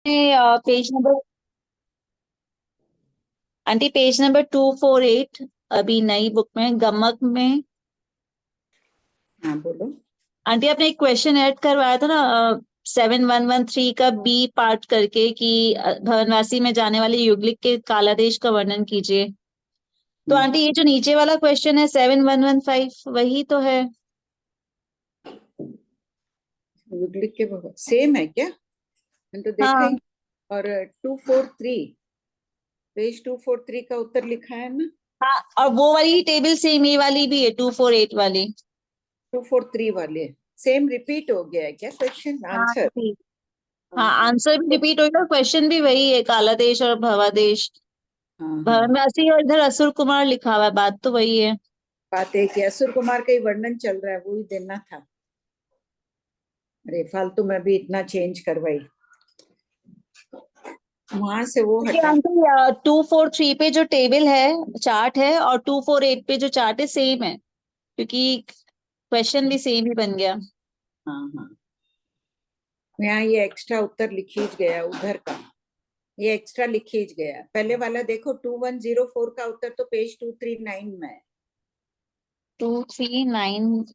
Page number aunty page number 248 अभी नई book में गमक में। हाँ बोलो। आंटी आपने एक क्वेश्चन ऐड करवाया था ना 7113 का बी पार्ट करके कि भवनवासी में जाने वाले युगलिक के कालादेश का वर्णन कीजिए। तो आंटी ये जो नीचे वाला क्वेश्चन है 7115 वही तो है। युगलिक के सेम है क्या? मैंने तो देखा हाँ ही। और 243 पेज 243 का उत्तर लिखा है ना। हाँ, और वो वाली टेबल सेम ये वाली भी है 248 वाली। 243 वाले सेम रिपीट हो गया है क्या क्वेश्चन हाँ आंसर? ठीक। हाँ आंसर भी रिपीट होगा, क्वेश्चन भी वही है, कालादेश और भवादेश। हाँ हाँ। भवनवासी और इधर असुर कुमार लिखा हुआ है, बात तो वही है। बात है कि असुर कुमार का ही वर्णन चल रहा है, वो ही देना था। अरे फालतू में भी इतना चेंज करवाई, वहां से वो क्योंकि हटा। आंटी 243 पे जो टेबल है चार्ट है और 248 पे जो चार्ट है सेम है, क्योंकि क्वेश्चन भी सेम ही बन गया। हाँ हाँ, यहाँ ये एक्स्ट्रा उत्तर लिखीज गया उधर का, ये एक्स्ट्रा लिखीज गया। पहले वाला देखो 2104 का उत्तर तो पेज 239 में है। 239।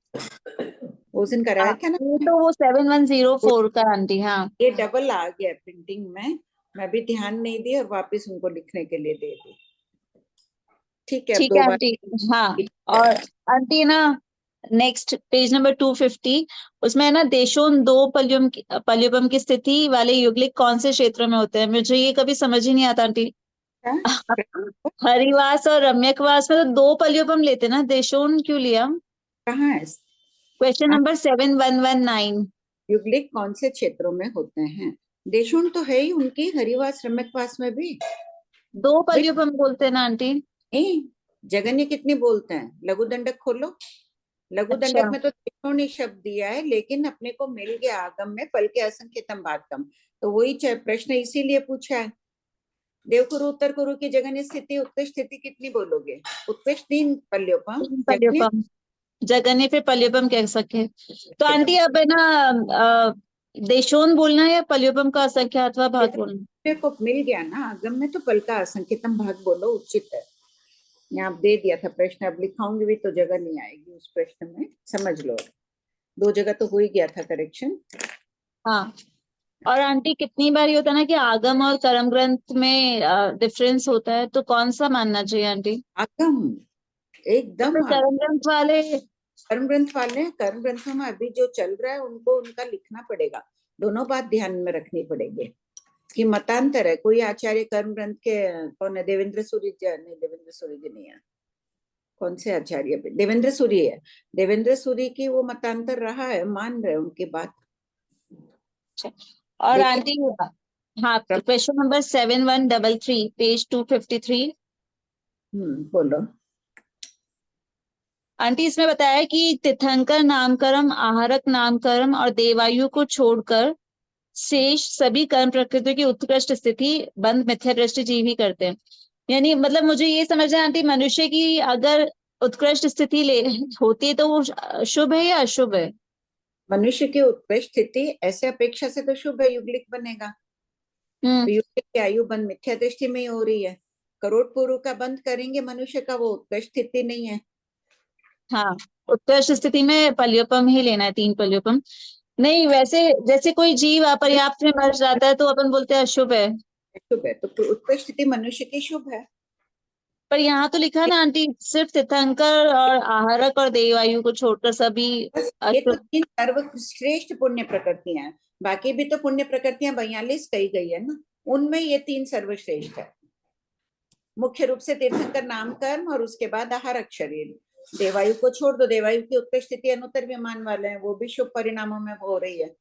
उस दिन कराया हाँ था ना। ये तो वो 7104 का आंटी। हाँ ये डबल आ गया प्रिंटिंग में, मैं भी ध्यान नहीं दी और वापस उनको लिखने के लिए दे दी। ठीक है, अब ठीक दो है बार। आंटी। हाँ और आंटी ना नेक्स्ट पेज नंबर 250 उसमें है ना देशों दो पल्युपम की स्थिति वाले युगलिक कौन से क्षेत्र में होते हैं, मुझे ये कभी समझ ही नहीं आता आंटी। हरिवास और रम्यकवास में तो दो पल्युपम लेते ना, देशों क्यों लिया? कहाँ है? क्वेश्चन हाँ, नंबर 7119। युगलिक कौन से क्षेत्रों में होते हैं? देशून तो है ही उनकी हरिवास रम्यकवास में भी। दो भाई पल्युपम बोलते हैं ना आंटी। नहीं, जगन्य कितनी बोलते हैं? लघु दंडक खोलो, लघु अच्छा। दंडक में तो देशों ने शब्द दिया है, लेकिन अपने को मिल गया आगम में पल के असंख्यतम भागम। तो वही प्रश्न इसीलिए पूछा है। देवकुरु उत्तर कुरु की जगन्य स्थिति उत्कृष्ट स्थिति कितनी बोलोगे? उत्कृष्ट 3 पल्योपम, तीन जगन्य पल्युपम, जगन्य फिर पल्युपम कह सके। तो असंख्यतम। आंटी अब है ना देशों बोलना है या पल्युपम का असंख्यातवा भाग बोलना? अपने को मिल गया ना आगम में, तो पल का असंख्यतम भाग बोलो, उचित है। यहाँ दे दिया था प्रश्न, अब लिखाऊंगी भी तो जगह नहीं आएगी उस प्रश्न में, समझ लो। 2 जगह तो हो ही गया था करेक्शन। हाँ और आंटी कितनी बार ये होता है ना कि आगम और कर्म ग्रंथ में डिफरेंस होता है, तो कौन सा मानना चाहिए आंटी? आगम, तो एकदम कर्म आगम। ग्रंथ वाले। कर्म ग्रंथ वाले, कर्म ग्रंथों में अभी जो चल रहा है उनको उनका लिखना पड़ेगा। दोनों बात ध्यान में रखनी पड़ेगी कि मतांतर है। कोई आचार्य कर्म ग्रंथ के, कौन है, देवेंद्र सूर्य जी? नहीं, देवेंद्र सूर्य जी नहीं है। कौन से आचार्य? देवेंद्र सूरी है। देवेंद्र सूरी की वो मतांतर रहा है, मान रहे उनकी बात। और लेकिन आंटी हाँ क्वेश्चन नंबर 7133 पेज 253। बोलो। आंटी इसमें बताया है कि तीर्थंकर नामकर्म, आहारक नामकर्म और देवायु को छोड़कर शेष सभी कर्म प्रकृति की उत्कृष्ट स्थिति बंद मिथ्या दृष्टि जीव ही करते हैं। यानी मतलब मुझे ये समझ है आंटी, मनुष्य की अगर उत्कृष्ट स्थिति ले होती है तो वो शुभ है या अशुभ है? मनुष्य की उत्कृष्ट स्थिति ऐसे अपेक्षा से तो शुभ है, युगलिक बनेगा। हम्म। तो युगलिक की आयु बंद मिथ्या दृष्टि में ही हो रही है। करोड़ पूर्व का बंद करेंगे मनुष्य का, वो उत्कृष्ट स्थिति नहीं है। हाँ उत्कृष्ट स्थिति में पल्योपम ही लेना है, तीन पल्योपम। नहीं वैसे जैसे कोई जीव अपर्याप्त में मर जाता है तो अपन बोलते हैं अशुभ है। शुभ है, तो उत्कृष्ट स्थिति मनुष्य की शुभ है। पर यहाँ तो लिखा ना आंटी सिर्फ तीर्थंकर और आहारक और देवायु को छोड़कर सभी बस ये तो अशुभ। 3 सर्वश्रेष्ठ पुण्य प्रकृतियां हैं। बाकी भी तो पुण्य प्रकृतियां 42 कही गई है ना, उनमें ये 3 सर्वश्रेष्ठ है। मुख्य रूप से तीर्थंकर नाम कर्म और उसके बाद आहारक शरीर। देवायु को छोड़ दो, देवायु की उत्कृष्ट स्थिति अनुत्तर विमान वाले हैं, वो भी शुभ परिणामों में हो रही है।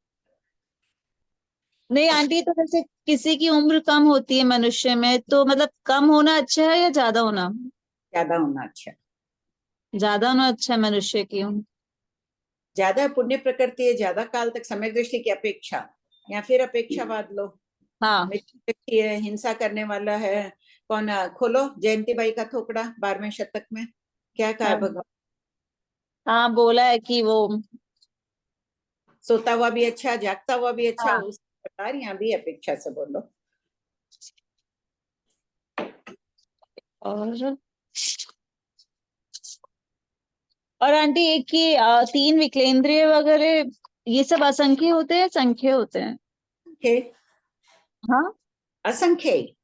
नहीं आंटी तो जैसे किसी की उम्र कम होती है मनुष्य में, तो मतलब कम होना अच्छा है या ज्यादा होना? ज्यादा होना अच्छा। ज्यादा होना अच्छा है मनुष्य की उम्र। ज्यादा पुण्य प्रकृति है, ज्यादा काल तक समय दृष्टि की अपेक्षा, या फिर अपेक्षावाद लो। हाँ मित्र व्यक्ति है, हिंसा करने वाला है। कौन खोलो जयंती बाई का थोपड़ा 12वें शतक में, क्या कहा है हाँ भगवान? हाँ बोला है कि वो। सोता हुआ भी अच्छा, जागता हुआ भी अच्छा, हाँ उस लगातार, यहाँ भी अपेक्षा से बोलो। और आंटी एक की तीन विकलेंद्रिय वगैरह ये सब असंख्य होते हैं, संख्य होते हैं? Okay, हाँ, असंख्य ही।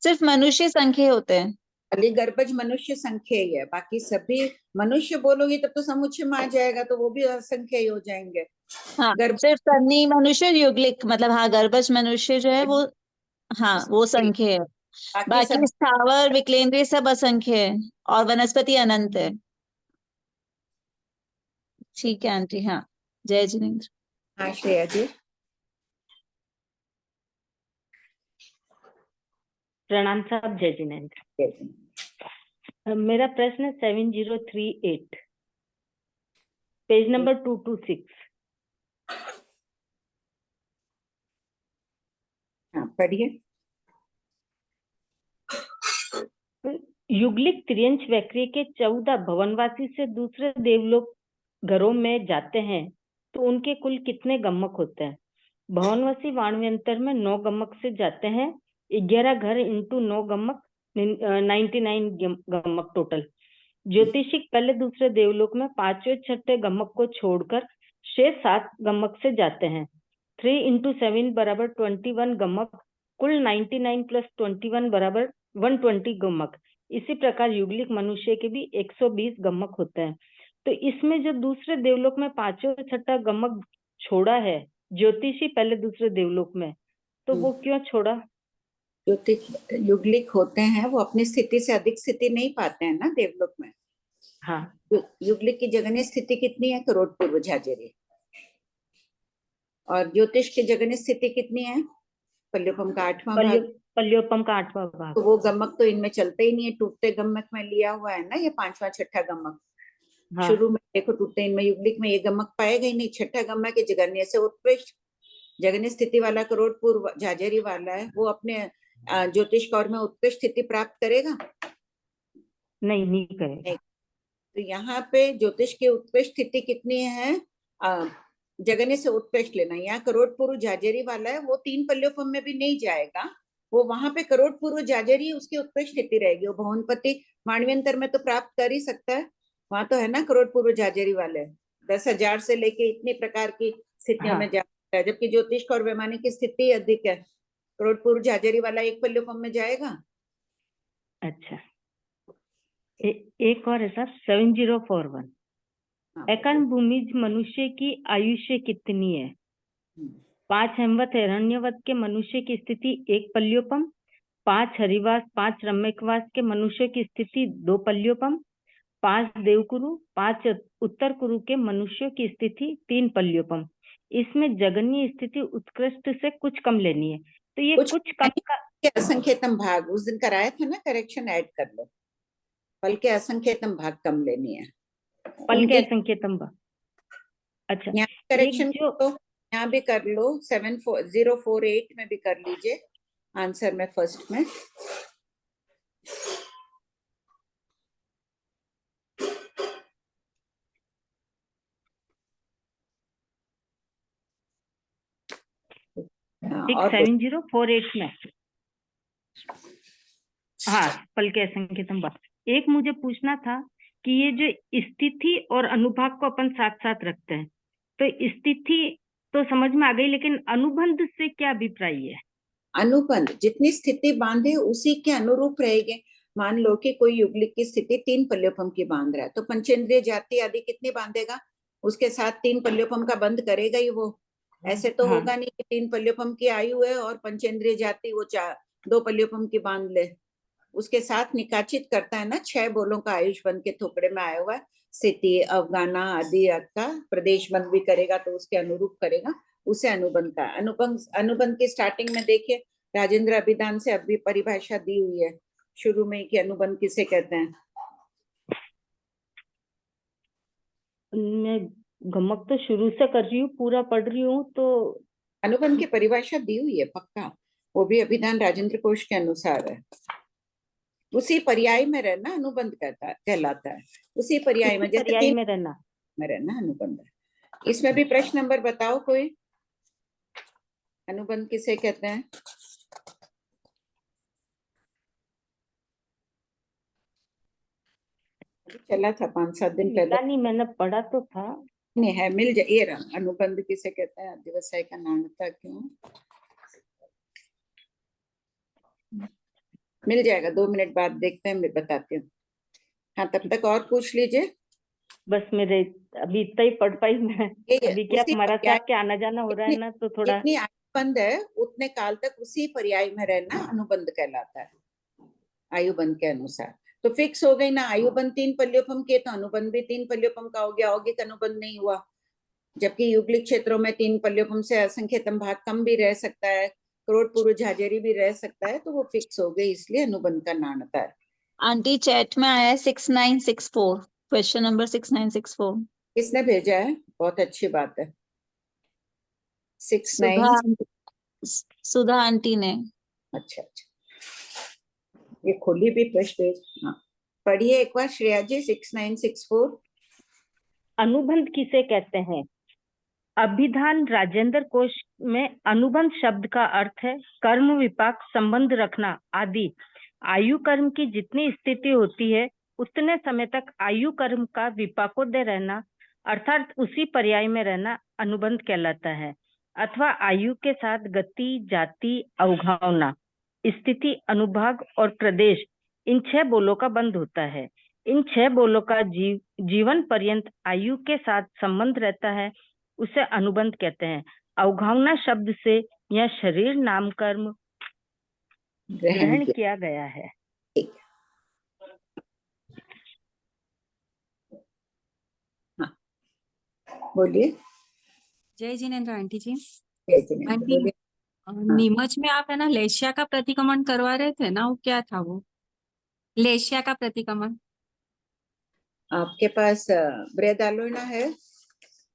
सिर्फ मनुष्य संख्य होते हैं। खाली गर्भज मनुष्य संख्या ही है, बाकी सभी मनुष्य बोलोगी तब तो समुच्चय में आ जाएगा, तो वो भी असंख्य ही हो जाएंगे। हाँ, गर्भ सिर्फ तन्नी मनुष्य युगलिक, मतलब हाँ गर्भज मनुष्य जो है वो, हाँ वो संख्य है। बाकी सब। बाकी स्थावर विकलेंद्रिय सब असंख्य है और वनस्पति अनंत है। ठीक है आंटी, हाँ। जय जिनेन्द्र। हाँ श्रेया जी। प्रणाम साहब, जय जिनेन्द्र। मेरा प्रश्न है 7038, पेज नंबर 226। हाँ पढ़िए। युगलिक त्रियंश वक्रीय के 14 भवनवासी से दूसरे देवलोक घरों में जाते हैं तो उनके कुल कितने गम्मक होते हैं? भवनवासी वाणव्यंतर में 9 गम्मक से जाते हैं, 11 घर इंटू 9 गम्मक, 99 गम्मक टोटल। ज्योतिषिक पहले दूसरे देवलोक में 5वें 6ठे गम्मक को छोड़कर शेष 7 गम्मक से जाते हैं। 3 इंटू 7 बराबर 21 गम्मक, कुल 99 प्लस 21 बराबर 120 गम्मक। इसी प्रकार युगलिक मनुष्य के भी 120 गम्मक होते हैं। तो इसमें जो दूसरे देवलोक में 5वां और 6ठा गम्मक छोड़ा है ज्योतिषी पहले दूसरे देवलोक में, तो वो क्यों छोड़ा? ज्योतिष युगलिक होते हैं, वो अपनी स्थिति से अधिक स्थिति नहीं पाते हैं ना देवलोक में। हाँ, युगलिक की जगह स्थिति कितनी है? करोड़ पूर्व झाजेरी। और ज्योतिष की जगह स्थिति कितनी है? पल्योपम का 8वां भाग। पल्योपम का 8वां भाग। तो वो गम्मक तो इनमें चलते ही नहीं है, टूटते गम्मक में लिया हुआ है ना ये 5वां 6ठा गम्मक। हाँ, शुरू में देखो टूटते, इनमें युगलिक में ये गम्मक पाएगा ही नहीं। 6ठा गम्मक के जगन्य से उत्कृष्ट जगन्य स्थिति वाला करोड़ पूर्व झाजेरी वाला है, वो अपने ज्योतिष कौर में उत्कृष्ट स्थिति प्राप्त करेगा? नहीं करेगा। तो यहाँ पे ज्योतिष की उत्कृष्ट स्थिति कितनी है? जगन्य से उत्कृष्ट लेना। यहाँ करोड़ पूर्व झाजेरी वाला है, वो 3 पल्योपम में भी नहीं जाएगा, वो वहां पे करोड़ पूर्व झाजेरी उसकी उत्कृष्ट स्थिति रहेगी। वो भवनपति मानव्यंतर में तो प्राप्त कर ही सकता है, वहां तो है ना करोड़ पूर्व झाजेरी वाले 10,000 से लेके इतनी प्रकार की स्थितियों में जाता है। जबकि ज्योतिष और वैमानिक की स्थिति अधिक है, करोड़ पूर्व झाजेरी वाला 1 पल्योपम में जाएगा। अच्छा, एक और है सर 7041। एकन भूमिज मनुष्य की आयुष्य कितनी है? 5 हेमवत हिरण्यवत के मनुष्य की स्थिति 1 पल्योपम, 5 हरिवास 5 रम्यकवास के मनुष्य की स्थिति 2 पल्योपम, 5 देवकुरु 5 उत्तर कुरु के मनुष्यों की स्थिति 3 पल्योपम। इसमें जगन्य स्थिति उत्कृष्ट से कुछ कम लेनी है, तो ये कुछ कम का असंख्यतम भाग उस दिन कराया था ना, करेक्शन ऐड कर लो। पल के असंख्यतम भाग कम लेनी है। पल के असंख्यतम भाग। अच्छा, यहाँ करेक्शन जो तो यहाँ भी कर लो, 7048 में भी कर लीजिए आंसर में, फर्स्ट में। और 7048 में, हाँ पल के असंख्यतम भाग। एक मुझे पूछना था कि ये जो स्थिति और अनुभाग को अपन साथ साथ रखते हैं, तो स्थिति तो समझ में आ गई, लेकिन अनुबंध से क्या अभिप्राय है? अनुबंध जितनी स्थिति बांधे उसी के अनुरूप रहेंगे। मान लो कि कोई युगलिक की स्थिति 3 पल्योपम की बांध रहा है, तो पंचेंद्रिय जाति आदि कितनी बांधेगा? उसके साथ 3 पल्योपम का बंध करेगा ही वो। ऐसे तो होगा नहीं कि 3 पल्योपम की आयु है और पंचेंद्रिय जाति वो 2 पल्योपम की बांध ले। उसके साथ निकाचित करता है ना, 6 बोलों का आयुष बंध के थोपड़े में आया हुआ है। स्थिति अवगाना आदि का प्रदेश बंध भी करेगा तो उसके अनुरूप करेगा, उसे अनुबंध का। अनुबंध की स्टार्टिंग में देखिए राजेंद्र अभिधान से अभी परिभाषा दी हुई है शुरू में कि अनुबंध किसे कहते हैं। मैं गमक तो शुरू से कर रही हूँ, पूरा पढ़ रही हूँ, तो अनुबंध की परिभाषा दी हुई है पक्का, वो भी अभिधान राजेंद्र कोश के अनुसार है। उसी पर्याय में रहना अनुबंध कहलाता है। उसी पर्याय में, जैसे 3 में रहना अनुबंध है। इसमें भी प्रश्न नंबर बताओ कोई। अनुबंध किसे कहते हैं? चला था 5-7 दिन पहले। मिला नहीं, मैंने पढ़ा तो था। नहीं है, मिल जाए ये रहा। अनुबंध किसे कहते हैं? अधिवसाय का नाणता क्यों? मिल जाएगा, 2 मिनट बाद देखते हैं, मैं बताती हूँ। हाँ, तब तक और पूछ लीजिए। बस मेरे अभी इतना ही पढ़ पाई मैं। ये अभी क्या उसी महाराज पर्याय, साहब के आना जाना हो रहा है जितनी ना, तो थोड़ा जितनी आयुबंध है उतने काल तक उसी पर्याय में रहना अनुबंध कहलाता है, आयुबंध के अनुसार। तो फिक्स हो गई ना, आयुबंध 3 पल्योपम के, तो अनुबंध भी 3 पल्योपम का हो गया। औगिक अनुबंध नहीं हुआ, जबकि युगलिक क्षेत्रों में 3 पल्योपम से असंख्यतम भाग कम भी रह सकता है, करोड़ पूर्व झाजेरी भी रह सकता है, तो वो फिक्स हो गई, इसलिए अनुबंध का नाणता है। आंटी चैट में आया है 6964, क्वेश्चन नंबर 6964। किसने भेजा है? बहुत अच्छी बात है। 69। सुधा आंटी ने। अच्छा अच्छा, ये खोली भी प्रश्न पेज। हाँ, पढ़िए एक बार श्रेया जी 6964। अनुबंध किसे कहते हैं? अभिधान राजेंद्र कोश में अनुबंध शब्द का अर्थ है कर्म विपाक, संबंध रखना आदि। आयु कर्म की जितनी स्थिति होती है उतने समय तक आयु कर्म का विपाकोदय रहना अर्थात उसी पर्याय में रहना अनुबंध कहलाता है। अथवा आयु के साथ गति, जाति, अवघावना, स्थिति, अनुभाग और प्रदेश, इन 6 बोलों का बंध होता है। इन 6 बोलों का जीवन पर्यंत आयु के साथ संबंध रहता है, उसे अनुबंध कहते हैं। अवघावना शब्द से यह शरीर नाम कर्म ग्रहण किया गया है। ठीक, हाँ बोलिए। जय जिनेन्द्र आंटी जी। जय जिनेन्द्र, आंटी बोलिए। नीमच में आप है ना लेशिया का प्रतिक्रमण करवा रहे थे ना, वो क्या था वो? लेशिया का प्रतिक्रमण। आपके पास बृहदालोचना है?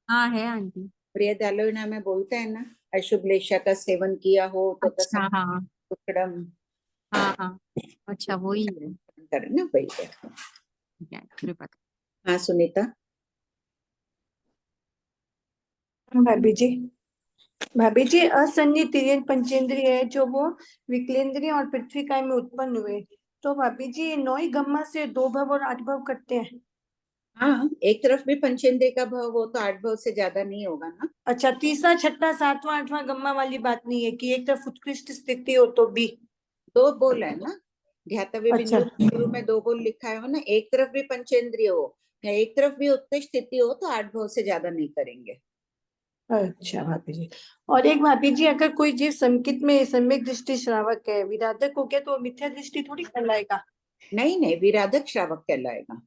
हाँ है आंटी। बृहदालोचना में बोलते हैं ना, अशुभ लेशा का सेवन किया हो तो अच्छा हाँ टुकड़म हाँ हाँ, अच्छा वही है। करना वही है। ठीक है, फिर पता। हाँ सुनीता। भाभी जी असन्नी तिर्यन पंचेंद्रिय है जो वो विकलेंद्रिय और पृथ्वी काय में उत्पन्न हुए, तो भाभी जी ये 9 गम्मा से 2 भव और 8 भव करते हैं। हाँ, एक तरफ भी पंचेंद्रिय का भाव हो तो 8 भाव से ज्यादा नहीं होगा ना। अच्छा, तीसरा, छठा, सातवां, आठवां गम्मा वाली बात नहीं है कि एक तरफ उत्कृष्ट स्थिति हो तो भी? 2 बोल है ना, ध्यातव्य अच्छा। बिंदु शुरू में 2 बोल लिखा है ना, एक तरफ भी पंचेंद्रिय हो या एक तरफ भी उत्कृष्ट स्थिति हो तो 8 भाव से ज्यादा नहीं करेंगे। अच्छा भाभी जी, और एक भाभी जी अगर कोई जीव संकित में सम्यक दृष्टि श्रावक है, विराधक हो गया तो मिथ्या दृष्टि थोड़ी कहलाएगा? नहीं नहीं, विराधक श्रावक कहलाएगा।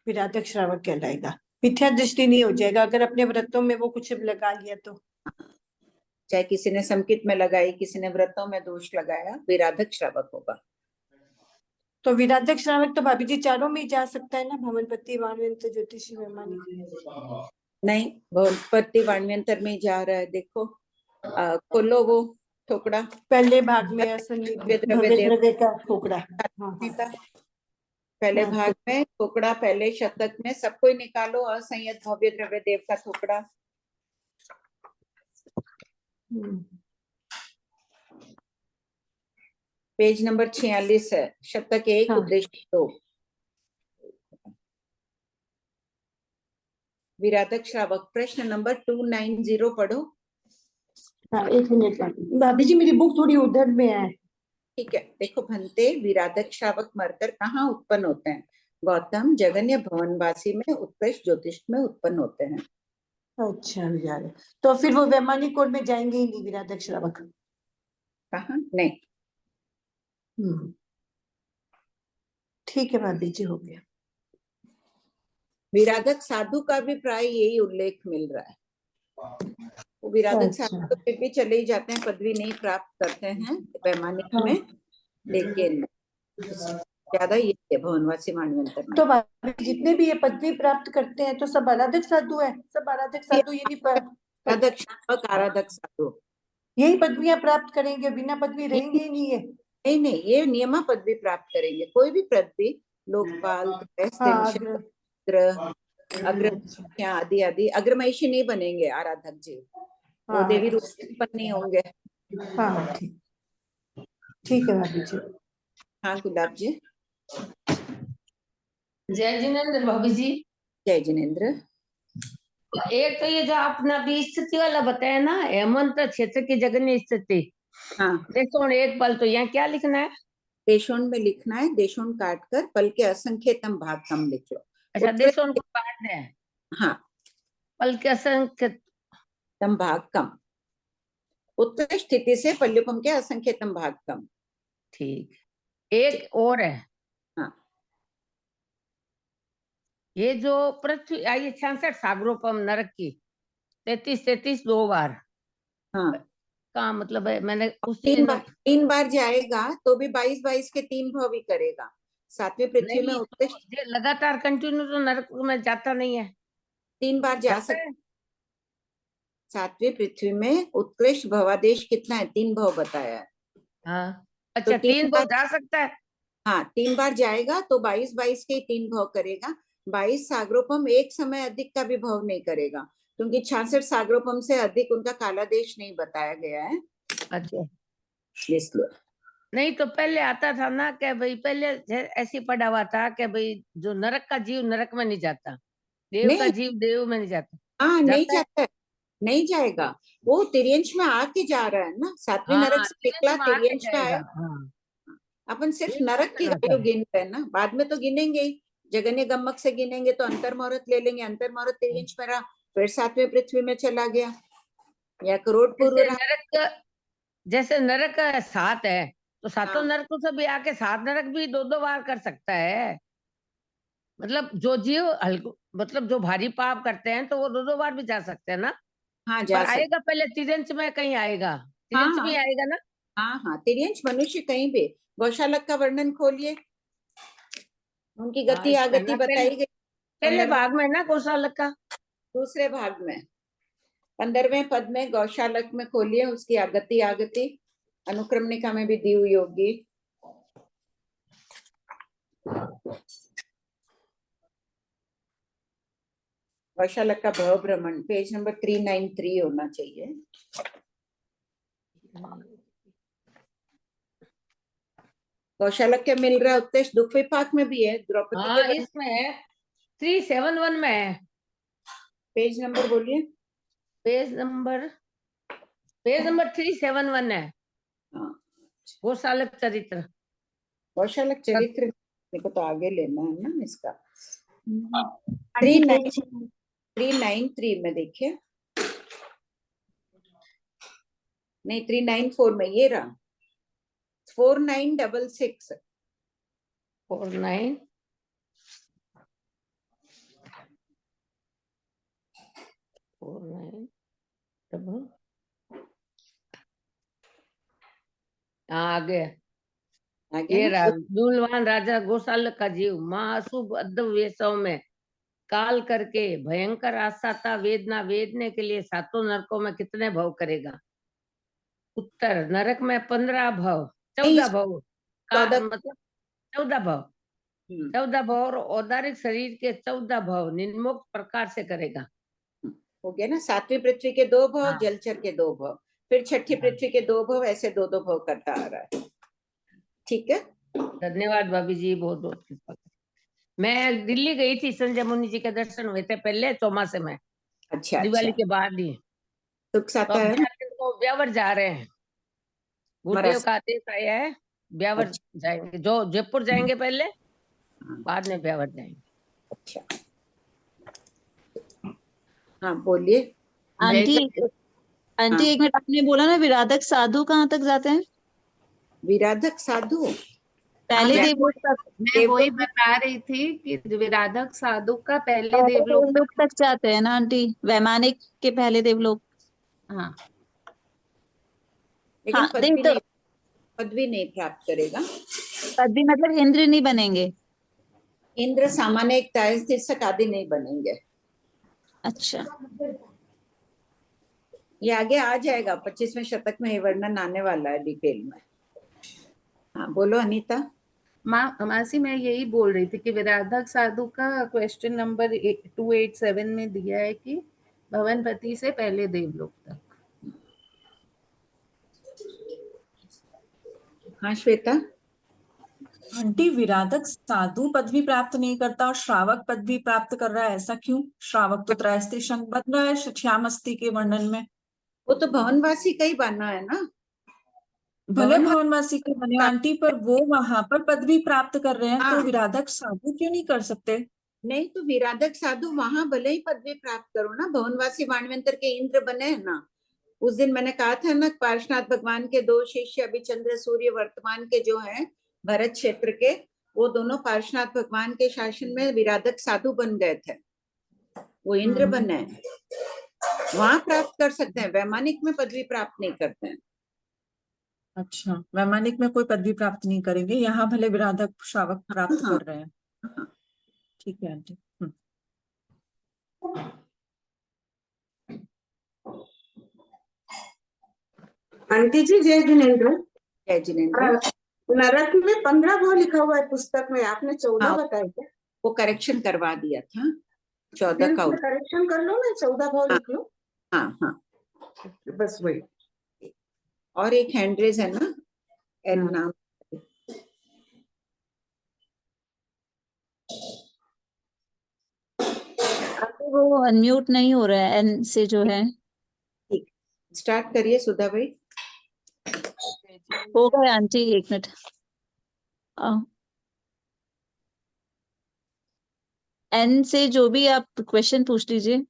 विराधक श्रावक कहलाएगा, मिथ्या दृष्टि नहीं हो जाएगा अगर अपने व्रतों में वो कुछ लगा लिया तो? चाहे किसी ने संकित में लगाई, किसी ने व्रतों में दोष लगाया, विराधक श्रावक होगा। तो विराधक श्रावक तो भाभी जी चारों में ही जा सकता है ना, भवनपति, वाणव्यंतर, ज्योतिषी, वैमानिक? नहीं, भवनपति वाणव्यंतर में जा रहा है। देखो खोलो वो ठोकड़ा, पहले भाग में असन्निध भव्य द्रव्य का ठोकड़ा। हाँ। पहले भाग में ठोकड़ा, पहले शतक में सबको ही निकालो, असंयत भव्य द्रव्य देव का ठोकड़ा। पेज नंबर 46 है, शतक 1 उद्देश्य 2। विराधक श्रावक, प्रश्न नंबर 290 पढ़ो। हाँ, 1 मिनट भाभी जी, मेरी बुक थोड़ी उधर में है। ठीक है, देखो भंते, विराधक श्रावक मरकर कहाँ उत्पन्न होते हैं? गौतम, जगन्य, भवनवासी में, उत्कृष्ट, ज्योतिष में उत्पन्न होते हैं। अच्छा विराधक, तो फिर वो वैमानिक कोड में जाएंगे ही नहीं विराधक श्रावक? कहाँ नहीं। ठीक है भाभी जी, हो गया। विराधक साधु का भी प्राय यही उल्लेख मिल रहा है। वो विराधक साधु तो फिर भी चले ही जाते हैं, पदवी नहीं प्राप्त करते हैं वैमानिक में, लेकिन ज्यादा ये है भवनवासी वाणव्यंतर में। तो भाभी जितने भी ये पदवी प्राप्त करते हैं तो सब आराधक साधु है? सब आराधक साधु ये नहीं आराधक श्रावक, आराधक साधु यही पदवियां प्राप्त करेंगे, बिना पदवी रहेंगे ही नहीं है? नहीं नहीं, ये नियमा पदवी प्राप्त करेंगे। कोई भी पदवी, लोकपाल, अग्र आदि आदि, अग्रमहिषी नहीं बनेंगे आराधक जी, वो देवी रूप उत्पन्न नहीं होंगे। हाँ हाँ ठीक है भाभी जी। हाँ गुलाब जी। जय जिनेन्द्र भाभी जी। जय जिनेन्द्र। एक तो ये जो आपने अभी स्थिति वाला बताया ना, हेमंत क्षेत्र की जगन्य स्थिति, हाँ देशों एक पल, तो यहाँ क्या लिखना है? देशोन में लिखना है, देशोन काट कर पल के असंख्यतम भाग कम लिख लो। अच्छा, उत्कृष्ट- देशों को काटना है, हाँ पल के असंख्य, तम भाग कम, उत्कृष्ट स्थिति से पल्युपम के असंख्यतम भाग कम। ठीक। एक और है, हाँ ये जो पृथ्वी आई 66 सागरोपम नरक की 33 2 बार हाँ का मतलब है, मैंने उस तीन बार जाएगा तो भी 22 के 3 भाव ही करेगा। सातवें पृथ्वी में नहीं, उत्कृष्ट तो ये लगातार कंटिन्यू तो नरक में जाता नहीं है, 3 बार जा जाता सकता। है। सातवें पृथ्वी में उत्कृष्ट भवादेश कितना है? 3 भाव बताया है। हाँ, तो अच्छा, 3 बार तो जा सकता है। हाँ 3 बार जाएगा तो 22 के 3 भाव करेगा। 22 सागरोपम एक समय अधिक का भी भाव नहीं करेगा, क्योंकि 66 सागरोपम से अधिक उनका काला देश नहीं बताया गया है, अच्छा, इसलिए। नहीं तो पहले आता था ना कि भाई, पहले ऐसी पढ़ा हुआ था कि भाई जो नरक का जीव नरक में नहीं जाता, देव का नहीं जीव देव में नहीं जाता। हाँ नहीं जाता है। जाता है, नहीं जाएगा। वो तिर्यंश में आके जा रहा है ना, सातवें हाँ, नरक से निकला में आके तिर्यंश में जाएगा। आया। हाँ, अपन सिर्फ ये नरक की करना था। आयु गिन रहे हैं ना, बाद में तो गिनेंगे ही। जगन्य गम्मक से गिनेंगे तो अंतर मुहूर्त ले लेंगे, अंतर मुहूर्त तिर्यंश में रहा, फिर सातवें पृथ्वी में चला गया, या करोड़ पूर्व जैसे रहा। नरक, जैसे नरक 7 है, तो सातों हाँ नरकों से भी आके 7 नरक भी 2 बार कर सकता है। मतलब जो जीव हल्को, मतलब जो भारी पाप करते हैं तो वो 2 बार भी जा सकते हैं ना। हाँ पर जा सकते। आएगा पहले तिरंज में, कहीं आएगा, हाँ तिरंज हाँ भी आएगा ना। हाँ हाँ तिर्यंश मनुष्य कहीं भी। गौशालक का वर्णन खोलिए, उनकी हाँ, गति इसमें आगति ना बताई गई। पहले 15वें भाग में ना गौशालक का। दूसरे भाग में 15वें पद में गौशालक में खोलिए, उसकी आगति आगति अनुक्रमणिका में भी दी हुई होगी। गौशालक का भव भ्रमण पेज नंबर 393 होना चाहिए। गौशालक के मिल रहा है, उत्कृष्ट दुख विपाक में भी है, द्रौपदी के हाँ, इसमें है 371 में है। पेज नंबर बोलिए। पेज नंबर 371 है, हाँ गौशालक चरित्र। गौशालक चरित्र मेरे को तो आगे लेना है ना इसका। आंटी पेज 393 में देखिए, नहीं 394 में, ये रहा 4966। 49 49 डबल, आगे आगे ये ना रहा, दूलवान राजा गौशालक का जीव महाअशुभ अद्भुत वेशों में काल करके भयंकर आशाता वेदना वेदने के लिए 7 नरकों में कितने भव करेगा? उत्तर, नरक में 15 भव, 14 भव का 14। मतलब 14 भव, 14 भव, और औदारिक शरीर के 14 भव निम्नोक्त प्रकार से करेगा। हो गया ना, सातवीं पृथ्वी के 2 भव, हाँ। जलचर के 2 भव, फिर छठी हाँ। पृथ्वी के 2 भव, ऐसे 2 भव करता आ रहा है। ठीक है, धन्यवाद भाभी जी, बहुत बहुत कृपा। मैं दिल्ली गई थी, संजय मुनि जी के दर्शन हुए थे पहले चौमासे में, अच्छा दिवाली अच्छा। के बाद ही। सुख तो साता अब है ना। 4 दिन को ब्यावर जा रहे हैं, गुरुदेव का आदेश आया है, ब्यावर अच्छा जाएंगे, जो जयपुर जाएंगे पहले, बाद में ब्यावर जाएंगे। अच्छा, हाँ बोलिए। आंटी हाँ। एक मिनट, आपने बोला ना विराधक साधु कहाँ तक जाते हैं? विराधक साधु पहले हाँ, देवलोक तक, मैं वही बता रही थी कि विराधक साधु का पहले पहले देवलोक देवलोक तक जाते हैं ना आंटी, वैमानिक के पहले देवलोक। हाँ लेकिन हाँ देव तो पदवी नहीं प्राप्त करेगा। पदवी मतलब इंद्र नहीं बनेंगे। इंद्र सामान्य एक तीर्थक आदि नहीं बनेंगे। अच्छा, ये आगे आ जाएगा, 25वें शतक में ये वर्णन आने वाला है डिटेल में। हाँ बोलो अनीता। मासी, मैं यही बोल रही थी कि विराधक साधु का क्वेश्चन नंबर 287 में दिया है कि भवनपति से पहले देवलोक तक। हाँ श्वेता। आंटी, विराधक साधु पद भी प्राप्त नहीं करता और श्रावक पद भी प्राप्त कर रहा है, ऐसा क्यों? श्रावक तो त्रयस्ति शंख बन रहा है श्यामस्ती के वर्णन में। वो तो भवनवासी का ही बनना है ना। भले भवन भवनवासी के बने आंटी, पर वो वहां पर पद भी प्राप्त कर रहे हैं, तो हाँ। विराधक साधु क्यों नहीं कर सकते? नहीं तो विराधक साधु वहां भले ही पदवी प्राप्त करो ना, भवनवासी वाणवंतर के इंद्र बने हैं ना। उस दिन मैंने कहा था ना, पार्श्वनाथ भगवान के दो शिष्य अभिचंद्र सूर्य वर्तमान के जो हैं भरत क्षेत्र के, वो दोनों पार्श्वनाथ भगवान के शासन में विराधक साधु बन गए थे, वो इंद्र बने हैं। वहां प्राप्त कर सकते हैं, वैमानिक में पदवी प्राप्त नहीं करते हैं। अच्छा, वैमानिक में कोई पदवी प्राप्त नहीं करेंगे, यहाँ भले विराधक श्रावक प्राप्त हाँ। कर रहे हैं। ठीक है आंटी। आंटी जी जय जिनेन्द्र। जय जिनेन्द्र। नरक में 15 भाव लिखा हुआ है पुस्तक में, आपने 14 हाँ। बताया क्या? वो करेक्शन करवा दिया था, 14 का। करेक्शन कर लो ना, 14 भाव लिख लो। हाँ हाँ, बस वही। और एक हैंडरेज है ना, एन नाम। वो अनम्यूट नहीं हो रहा है एन से जो है। ठीक, स्टार्ट करिए सुधा भाई। हो गए आंटी, 1 मिनट। एन से जो भी आप क्वेश्चन पूछ लीजिए।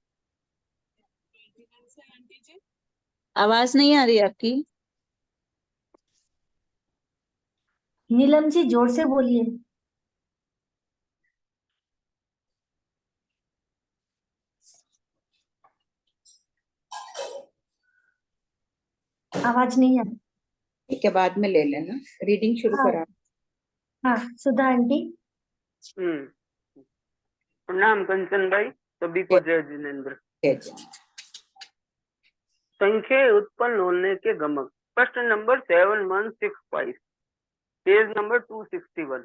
आवाज नहीं आ रही है आपकी। नीलम जी जोर से बोलिए। आवाज नहीं आ रही। ठीक है, बाद में ले लेना, रीडिंग शुरू हाँ करा। हाँ, सुधा आंटी। प्रणाम कंचन भाई, सभी को जय जिनेन्द्र। जय जिनेन्द्र। संख्या उत्पन्न होने के गमक। प्रश्न नंबर 7165, पेज नंबर 261।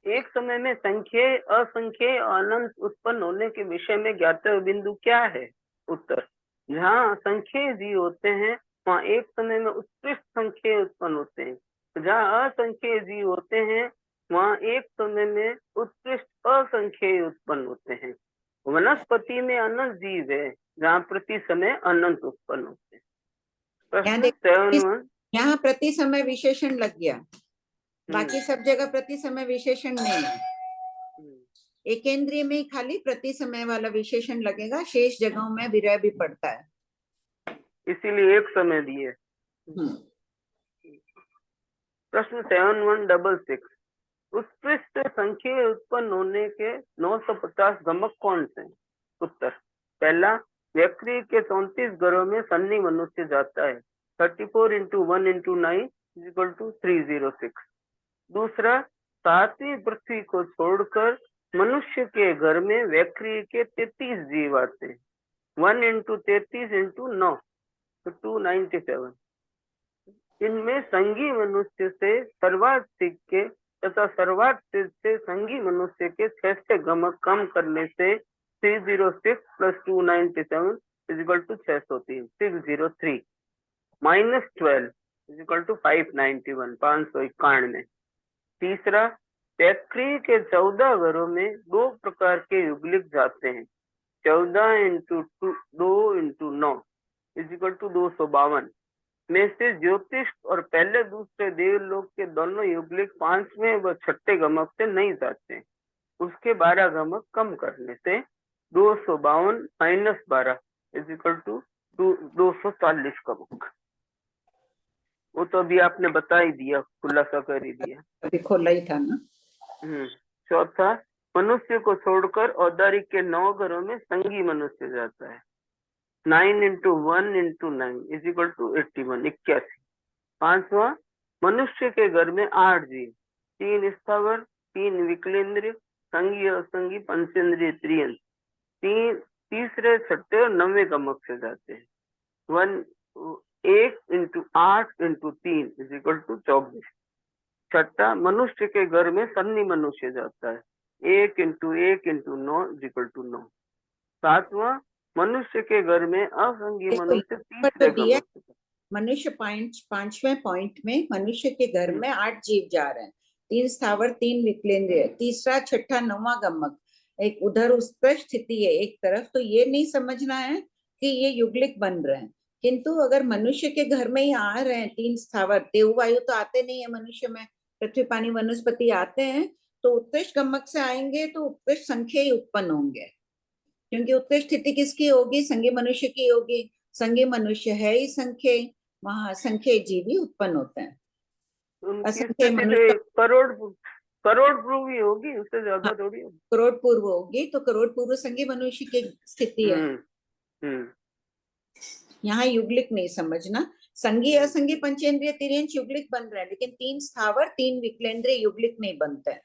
एक समय में संख्या असंख्य अनंत उत्पन्न होने के विषय में ज्ञातव्य बिंदु क्या है? उत्तर, जहाँ संख्या जी होते हैं वहाँ एक समय में उत्कृष्ट संख्या उत्पन्न होते हैं, जहाँ असंख्य जी होते हैं वहाँ एक समय में उत्कृष्ट असंख्य उत्पन्न होते हैं। वनस्पति में अनंत जीव है जहाँ प्रति समय अनंत उत्पन्न होते हैं। प्रश्न 71। यहाँ प्रति समय विशेषण लग गया, बाकी सब जगह प्रति समय विशेषण नहीं है। एकेंद्रीय में खाली प्रति समय वाला विशेषण लगेगा, शेष जगहों में विरह भी पड़ता है, इसीलिए एक समय दिए। प्रश्न 7166, उत्कृष्ट संख्या उत्पन्न होने के 950 गमक कौन से? उत्तर, पहला, व्यक्ति के 34 घरों में सन्नी मनुष्य जाता है, 34 into 1 into 9 = 306। दूसरा, सातवीं पृथ्वी को छोड़कर मनुष्य के घर में व्यक्ति के 33 जीव आते हैं, 1 into 33 into 9 तो 297। इनमें संगी मनुष्य से सर्वाधिक के तथा सर्वाधिक से संगी मनुष्य के 6 से गमक कम करने से 306 + 297 = 603, 603 - 12 = 591, 591। तीसरा, व्यक्ति के 14 घरों में 2 प्रकार के युगलिक जाते हैं, 14 into 2 into 9 = 252 में से ज्योतिष और पहले दूसरे देवलोक के दोनों युगलिक 5वें व 6ठे गमक से नहीं जाते, उसके 12 गमक कम करने से 252 - 12 = 240 गमक। वो तो अभी आपने बता ही दिया, खुलासा कर ही दिया, अभी खोला ही था ना। चौथा, मनुष्य को छोड़कर औदारिक के 9 घरों में संगी मनुष्य जाता है, 9 into 1 into 9 = 81, 81। पांचवा, मनुष्य के घर में 8 जीव, 3 स्थावर, 3 विकलेंद्र, संगी असंगी, पंचेंद्रिय, त्रियंत्र, तीसरे, छठे और 9वें गमक से जाते हैं, 1 into 8 into 3 = 24। छठा, मनुष्य के घर में सन्नी मनुष्य जाता है, 1 into 1 into 9 = 9। सातवां, मनुष्य के घर में असंगी मनुष्य तीसरे गमक से, मनुष्य पांचवें पॉइंट में मनुष्य के घर में 8 जीव जा रहे हैं, 3 स्थावर 3 विकलेंद्रिय, तीसरा छठा 9वां गमक एक उधर उत्कृष्ट स्थिति है एक तरफ, तो ये नहीं समझना है कि ये युगलिक बन रहे हैं। किंतु अगर मनुष्य के घर में ही आ रहे हैं 3 स्थावर, देव वायु तो आते नहीं है मनुष्य में, पृथ्वी पानी वनस्पति आते हैं, तो उत्कृष्ट गमक से आएंगे तो उत्कृष्ट संख्या ही उत्पन्न होंगे, क्योंकि उत्कृष्ट स्थिति किसकी होगी? संघी मनुष्य की होगी। संघी मनुष्य है ही संख्या, वहां संख्या जीव ही उत्पन्न होते हैं। उनकी असंख्य स्थिति मनुष्य तो करोड़ पूर्व ही होगी, उससे ज्यादा थोड़ी होगी। करोड़ पूर्व होगी, तो करोड़ पूर्व संघी मनुष्य की स्थिति है। यहाँ युगलिक नहीं समझना, संघी असंघी पंचेंद्रिय तिर्यंश युगलिक बन रहे हैं, लेकिन 3 स्थावर 3 विकलेंद्रिय युगलिक नहीं बनते हैं।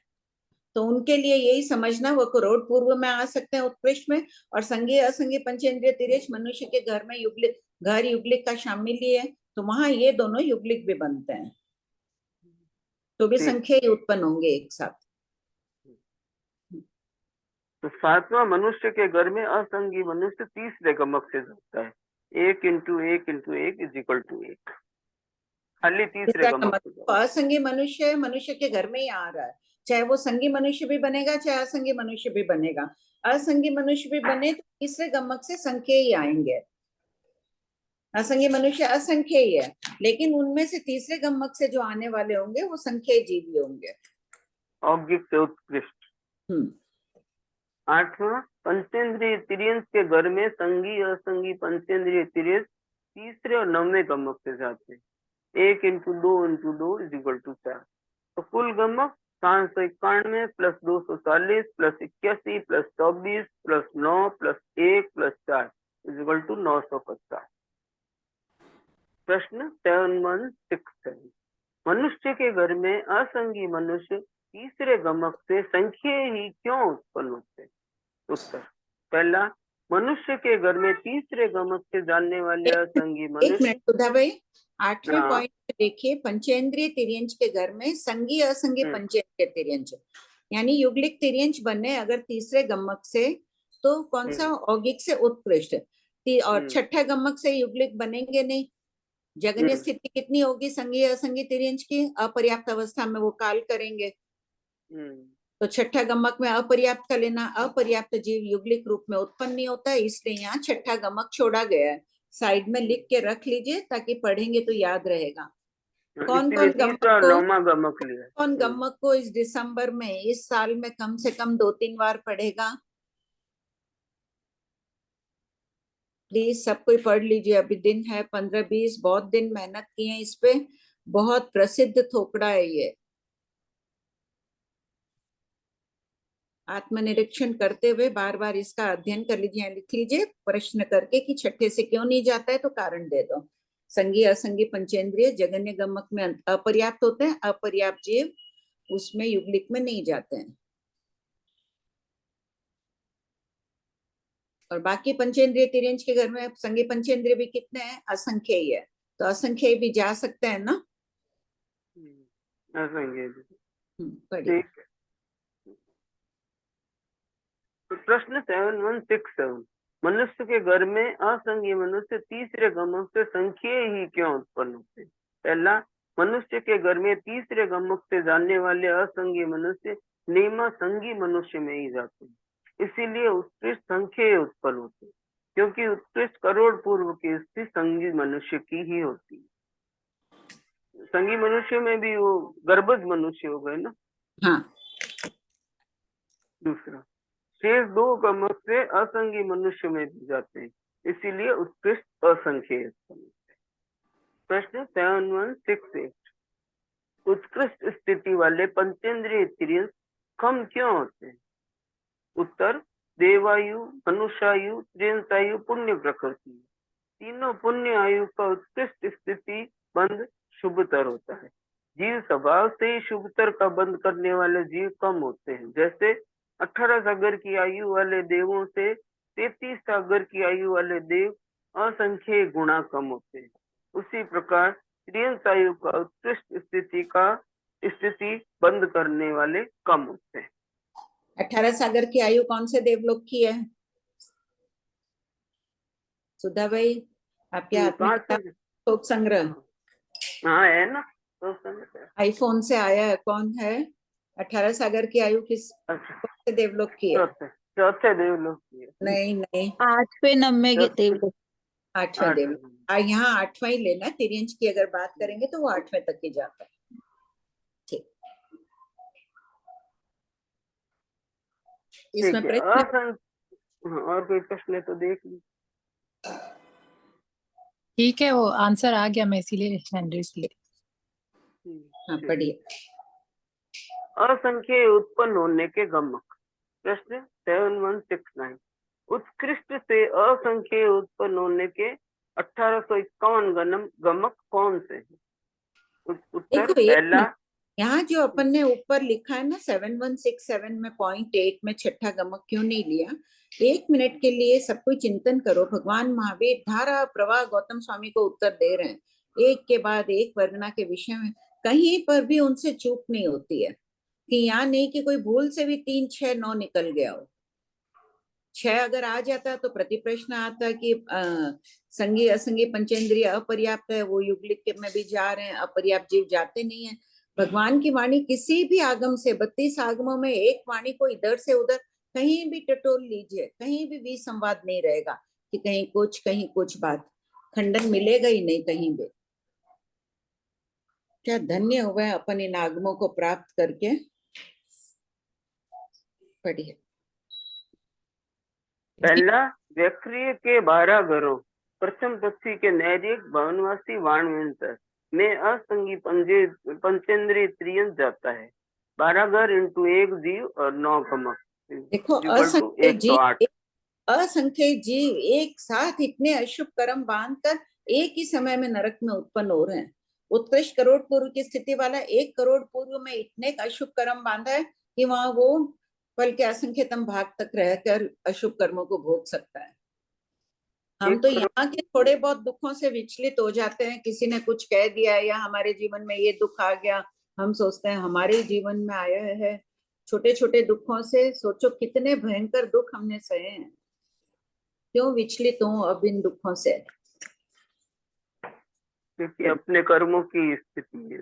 तो उनके लिए यही समझना, वो करोड़ पूर्व में आ सकते हैं उत्कृष्ट में, और संघी असंघी पंचेंद्रिय तिर्यंश मनुष्य के घर में युगलिक, घर युगलिक का शामिल ही है, तो वहां ये दोनों युगलिक भी बनते हैं, तो भी संख्या ही उत्पन्न होंगे एक साथ। तो 7वां मनुष्य के घर में असंगी मनुष्य तीसरे गमक से जाता है, 1 × 1 × 1 = 1, खाली तीसरे गमक से। तो असंगी मनुष्य मनुष्य के घर में ही आ रहा है, चाहे वो संगी मनुष्य भी बनेगा चाहे असंगी मनुष्य भी बनेगा। असंगी मनुष्य भी बने तो तीसरे गमक से संख्या ही आएंगे। असंगी मनुष्य असंख्य ही है, लेकिन उनमें से तीसरे गमक से जो आने वाले होंगे वो संख्या जीवी होंगे, औगिक से उत्कृष्ट। 8वां पंचेंद्रिय तिर्यंश के घर में संगी असंगी पंचेंद्रिय तिर्यंश तीसरे और 9वें गमक से जाते हैं, 1 × 2 × 2 = 4। तो कुल गमक 591 + 240 + 81 + 24 + 9 + 1 + 4 = 950। प्रश्न 7167, मनुष्य के घर में असंगी मनुष्य तीसरे गमक से संख्या ही क्यों उत्पन्न होते? उत्तर, पहला, मनुष्य के घर में तीसरे गमक से जानने वाले असंगी मनुष्य। 1 मिनट सुधा भाई, 8वें पॉइंट देखिए, पंचेंद्रिय तिर्यंश के घर में संगी असंगी पंचेंद्रिय तिर्यंश, यानी युगलिक तिर्यंश बने अगर तीसरे गमक से, तो कौन सा? औगिक से उत्कृष्ट, और छठा गमक से युगलिक बनेंगे नहीं। जगन्य स्थिति कितनी होगी संगी असंगी तिर्यंश की? अपर्याप्त अवस्था में वो काल करेंगे, तो छठा गमक में अपर्याप्त का लेना, अपर्याप्त जीव युगलिक रूप में उत्पन्न नहीं होता है, इसलिए यहाँ छठा गमक छोड़ा गया है। साइड में लिख के रख लीजिए ताकि पढ़ेंगे तो याद रहेगा। कौन गमक को इस दिसंबर में, इस साल में कम से कम 2-3 बार पढ़ेगा? प्लीज सब कोई पढ़ लीजिए, अभी दिन है 15-20, बहुत दिन मेहनत की है इस पे, बहुत प्रसिद्ध थोपड़ा है ये। आत्मनिरीक्षण करते हुए बार बार इसका अध्ययन कर लीजिए, लिख लीजिए प्रश्न करके कि छठे से क्यों नहीं जाता है, तो कारण दे दो। संगी असंगी पंचेंद्रिय जगन्य गमक में अपर्याप्त होते हैं, अपर्याप्त जीव उसमें युगलिक में नहीं जाते हैं, और बाकी पंचेंद्रिय तिर्यंश के घर में संगी पंचेंद्रिय भी कितने हैं? असंख्य ही है, तो असंख्य भी जा सकते हैं ना। ठीक है। तो प्रश्न 7167, मनुष्य के घर में असंगी मनुष्य तीसरे गमक से संख्या ही क्यों उत्पन्न होते? पहला, मनुष्य के घर में तीसरे गमक से जानने वाले असंगी मनुष्य नियम संगी मनुष्य में ही जाते हैं, इसीलिए उत्कृष्ट संख्या उत्पन्न होती है, क्योंकि उत्कृष्ट करोड़ पूर्व की स्थिति संगी मनुष्य की ही होती है। संगी मनुष्य में भी वो गर्भज मनुष्य हो गए ना। हाँ। दूसरा, शेष 2 गमक से असंगी मनुष्य में भी जाते हैं, इसीलिए उत्कृष्ट असंख्य उत्पन्न होते हैं। प्रश्न 7168, उत्कृष्ट स्थिति वाले पंचेंद्रिय तिर्यंश कम क्यों होते हैं? उत्तर, देवायु, मनुष्यायु, त्रियंशायु, पुण्य प्रकृति, तीनों पुण्य आयु का उत्कृष्ट स्थिति बंध शुभतर होता है। जीव स्वभाव से ही शुभतर का बंद करने वाले जीव कम होते हैं, जैसे 18 सागर की आयु वाले देवों से 33 सागर की आयु वाले देव असंख्य गुणा कम होते हैं, उसी प्रकार त्रियंशायु का उत्कृष्ट स्थिति बंद करने वाले कम होते हैं। 18 सागर की आयु कौन से देवलोक की है? सुधा भाई आपके हाथ में शोक संग्रह हाँ है ना, तो संग्रह। आईफोन से आया है। कौन है? 18 सागर की आयु किस अच्छा, कौन से देवलोक की है? चौथे देवलोक की है। नहीं नहीं, 8वें 9वें देवलोक। 8वें देवलोक। यहाँ 8वां ही लेना। तिर्यंच की अगर बात करेंगे तो वो 8वें तक ही जाता है। ठीक, इसमें ठीक है। प्रश्न और कोई प्रश्न है तो देख ली। ठीक है, वो आंसर आ गया, मैं इसीलिए हैंड रेज की। हाँ पढ़िए। असंख्य उत्पन्न होने के गमक। प्रश्न 7169। उत्कृष्ट से असंख्य उत्पन्न होने के 1851 गमक कौन से हैं? उत्तर देखो पहला। यहाँ जो अपन ने ऊपर लिखा है ना 7167 में पॉइंट 8 में छठा गमक क्यों नहीं लिया? 1 मिनट के लिए सब कोई चिंतन करो। भगवान महावीर धारा प्रवाह गौतम स्वामी को उत्तर दे रहे हैं, एक के बाद एक वर्णना के विषय में। कहीं पर भी उनसे चूक नहीं होती है कि यहाँ नहीं कि कोई भूल से भी 3, 6, 9 निकल गया हो। 6 अगर आ जाता तो प्रति प्रश्न आता कि संगी असंगी पंचेंद्रिय अपर्याप्त है, वो युगलिक में भी जा रहे हैं, अपर्याप्त जीव जाते नहीं है। भगवान की वाणी किसी भी आगम से 32 आगमों में एक वाणी को इधर से उधर कहीं भी टटोल लीजिए, कहीं भी विसंवाद नहीं रहेगा कि कहीं कुछ बात खंडन मिलेगा ही नहीं कहीं भी। क्या धन्य हुआ है अपन इन आगमों को प्राप्त करके। पढ़िए। पहला, व्यक्रिय के 12 घरों प्रथम पृथ्वी के नैरिक भवनवासी वाणवंतर में असंगी पंचेंद्रिय त्रियंत जाता है। 12 घर इंटू 1 जीव और 9 गमक। देखो असंख्य जीव एक साथ इतने अशुभ कर्म बांधकर एक ही समय में नरक में उत्पन्न हो रहे हैं। उत्कृष्ट करोड़ पूर्व की स्थिति वाला 1 करोड़ पूर्व में इतने अशुभ कर्म बांधा है कि वहां वो पल के असंख्यतम भाग तक रहकर अशुभ कर्मों को भोग सकता है। हम तो यहाँ के थोड़े बहुत दुखों से विचलित हो जाते हैं, किसी ने कुछ कह दिया या हमारे जीवन में ये दुख आ गया, हम सोचते हैं हमारे जीवन में आया है। छोटे छोटे दुखों से सोचो कितने भयंकर दुख हमने सहे हैं। क्यों विचलित हूँ अब इन दुखों से? क्योंकि अपने कर्मों की स्थिति है।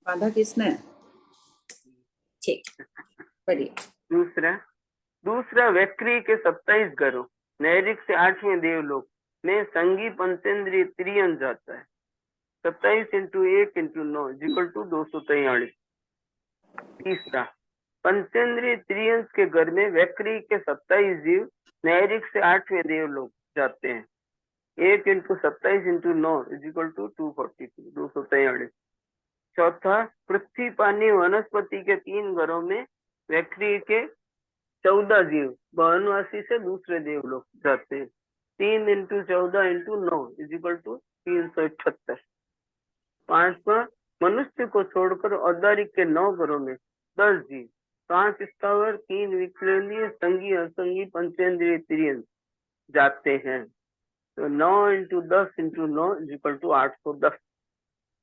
बाधा किसने? ठीक, पढ़िए। दूसरा व्यक्रि के 27 घरों नैरिक से 8वें देवलोक में संगी पंचेंद्रिय त्रियंत जाता है। 27 इंटू 1 इंटू 9 इक्वल टू 243। तीसरा, पंचेंद्रिय त्रियंत के घर में व्यक्रि के 27 जीव नैरिक से 8वें देवलोक जाते हैं। 1 इंटू 27 इंटू 9 इक्वल टू 242, 243। चौथा, पृथ्वी पानी वनस्पति के 3 घरों में व्यक्ति के 14 जीव भवनवासी से दूसरे देवलोक जाते हैं। 3 इंटू 14 इंटू 9 इक्वल टू 378। पांचवा, मनुष्य को छोड़कर औदारिक के 9 घरों में 10 जीव, 5 स्थावर, 3 विकलनीय, संगी असंगी पंचेंद्रिय त्रियंत जाते हैं। तो 9 इंटू 10 इंटू 9 इक्वल टू 810।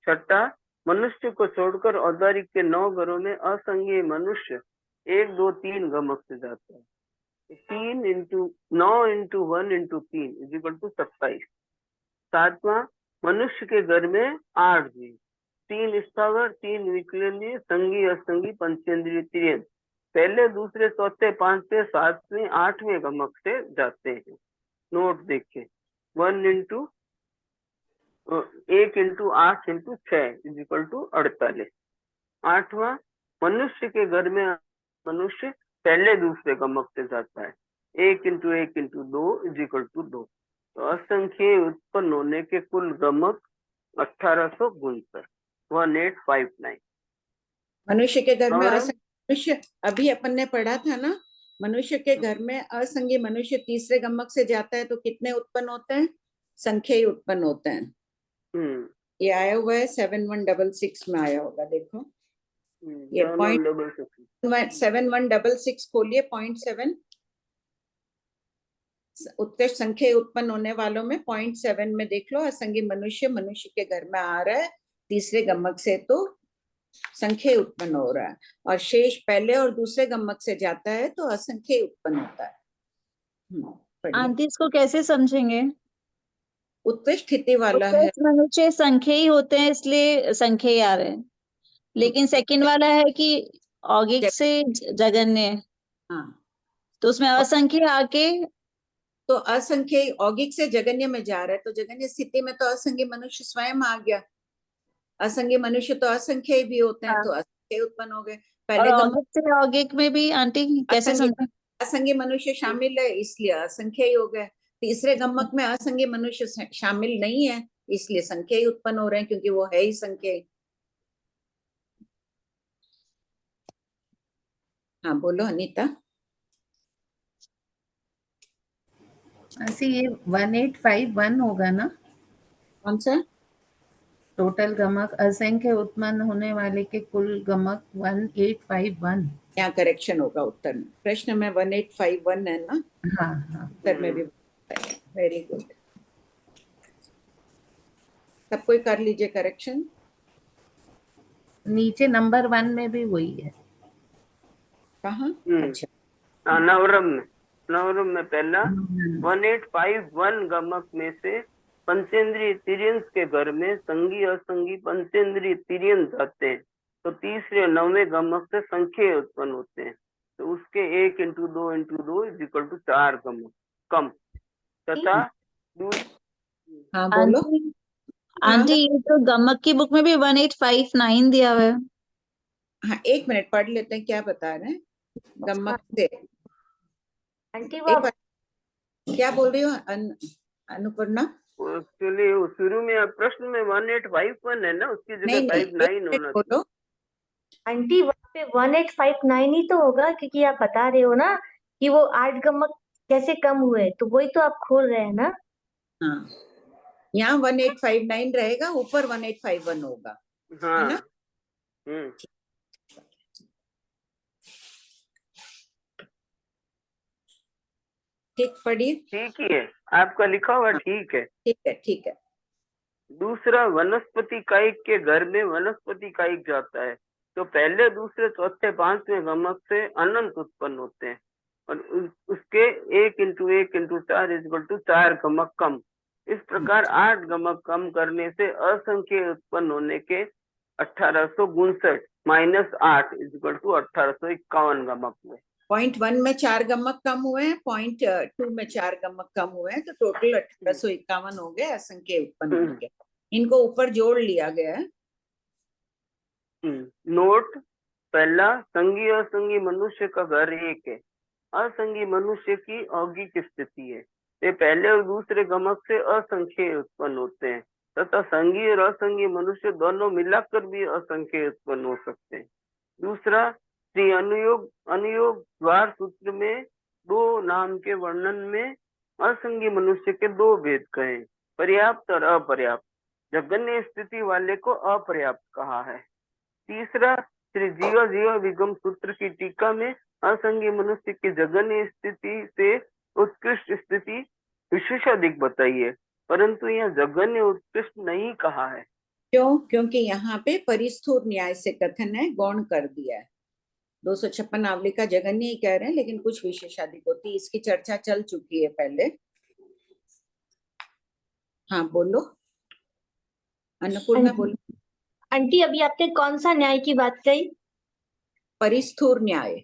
छठा, मनुष्य को छोड़कर औदारिक के 9 घरों में असंगी मनुष्य 1, 2, 3 गमक से जाता है। 3 into 9 into 1 into 3 equal to 27। सातवां, मनुष्य के घर में 8 जीव, 3 स्थावर, 3 विकलनीय, संगी असंगी पंचेंद्रिय त्रियंत पहले, दूसरे, चौथे, पांचवें, 7वें, 8वें गमक से जाते हैं। नोट देखिए, 1 into 1 into 8 into 6 equal to 48। आठवां, मनुष्य के घर में मनुष्य पहले दूसरे गमक से जाता है। 1 इंटू 1 इंटू 2 इक्वल टू 2। तो असंख्य उत्पन्न होने के कुल गमक 1869, 1859। मनुष्य के घर में मनुष्य, अभी अपन ने पढ़ा था ना, मनुष्य के घर में असंगी मनुष्य तीसरे गमक से जाता है तो कितने उत्पन्न होते हैं? संख्या ही उत्पन्न होते हैं। ये आया हुआ है 7166 में आया होगा, देखो ये 7166 खोलिए, 0.7 उत्कृष्ट संख्या उत्पन्न होने वालों में 0.7 में देख लो, असंगी मनुष्य मनुष्य के घर में आ रहा है तीसरे गमक से तो संख्या उत्पन्न हो रहा है, और शेष पहले और दूसरे गमक से जाता है तो असंख्य उत्पन्न होता है। आंटी इसको कैसे समझेंगे? उत्कृष्ट स्थिति वाला है। उत्कृष्ट मनुष्य संख्या ही होते हैं, इसलिए संख्या ही आ रहे हैं। लेकिन सेकंड वाला है कि औगिक से जगन्य, हाँ, तो उसमें असंख्य आके तो असंख्य औगिक से जगन्य में जा रहा है, तो जगन्य स्थिति में तो असंख्य मनुष्य स्वयं आ गया। असंख्य मनुष्य तो असंख्य भी होते हैं, हाँ। तो असंख्य उत्पन्न हो गए। और पहले तो औगिक से औगिक में भी आंटी कैसे असंख्य समझ? असंख्य मनुष्य शामिल है, इसलिए असंख्य ही हो गए। तीसरे गम्मक में असंख्य मनुष्य शामिल नहीं है, इसलिए संख्या ही उत्पन्न हो रहे हैं, क्योंकि वो है ही संख्या। हाँ बोलो अनीता। ऐसे ये 1851 होगा ना? कौन सा? टोटल गमक असंख्य उत्पन्न होने वाले के कुल गमक 1851। यहाँ करेक्शन होगा उत्तर में। प्रश्न में 1851 है ना, हाँ हाँ। उत्तर में भी। वेरी गुड, सब कोई कर लीजिए करेक्शन। नीचे नंबर 1 में भी वही है। कहाँ? अच्छा, हाँ, नवरम में पहला 1851 गमक में से पंचेंद्रीय तिर्यंस के घर में संगी असंगी पंचेंद्रीय तिर्यंस आते हैं, तो तीसरे और नौवें गमक से संख्या उत्पन्न होते हैं, तो उसके 1 × 2 × 2 = 4 गमक कम तथा हाँ बोलो। आंटी ये तो गमक की बुक में भी 1859 दिया हुआ है। हाँ एक मिनट पढ़ लेते हैं क्या बता रहे हैं गम्मक से। आंटी एक वो बार क्या बोल रही हो अनुपूर्णा? एक्चुअली शुरू में प्रश्न में 1851 है ना, उसकी जगह नहीं 59 होना चाहिए। बोलो आंटी वहाँ पे 1859 ही तो होगा, क्योंकि आप बता रहे हो ना कि वो 8 गमक कैसे कम हुए, तो वही तो आप खोल रहे हैं ना। हाँ, यहाँ 1859 रहेगा, ऊपर 1851 होगा, है ना? ठीक पढ़िए। ठीक ही है, आपका लिखा हुआ ठीक है। ठीक है, ठीक है। दूसरा, वनस्पति कायिक के घर में वनस्पति कायिक जाता है, तो पहले दूसरे चौथे पांचवें गमक से अनंत उत्पन्न होते हैं, और उसके 1 × 1 × 4 = 4 गमक कम। इस प्रकार 8 गमक कम करने से असंख्य उत्पन्न होने के 1859 - 8 = 1851 गमक हुए। पॉइंट 1 में 4 गमक कम हुए हैं, पॉइंट 2 में 4 गमक कम हुए हैं, तो टोटल 1851 हो गए असंख्य उत्पन्न होने के। इनको ऊपर जोड़ लिया गया है। नोट पहला, संगी असंगी मनुष्य का घर एक है, असंगी मनुष्य की औगिक स्थिति है, ये पहले और दूसरे गमक से असंख्य उत्पन्न होते हैं, तथा संगी और असंगी मनुष्य दोनों मिलाकर भी असंख्य उत्पन्न हो सकते हैं। दूसरा, श्री अनुयोग द्वार सूत्र में 2 नाम के वर्णन में असंगी मनुष्य के 2 भेद कहे, पर्याप्त और अपर्याप्त। जगन्य स्थिति वाले को अपर्याप्त कहा है। तीसरा, श्री जीवा विगम सूत्र की टीका में असंगी मनुष्य की जगन्य स्थिति से उत्कृष्ट स्थिति विशेषाधिक बताई है, परंतु यह जगन्य उत्कृष्ट नहीं कहा है। क्यों? क्योंकि यहाँ पे परिस्थूर न्याय से कथन है, गौण कर दिया है। 256 आवली का जगन्य ही कह रहे हैं, लेकिन कुछ विशेषाधिक होती, इसकी चर्चा चल चुकी है पहले। हाँ बोलो अन्नपूर्णा, बोलो। आंटी अभी आपने कौन सा न्याय की बात कही? परिस्थूर न्याय।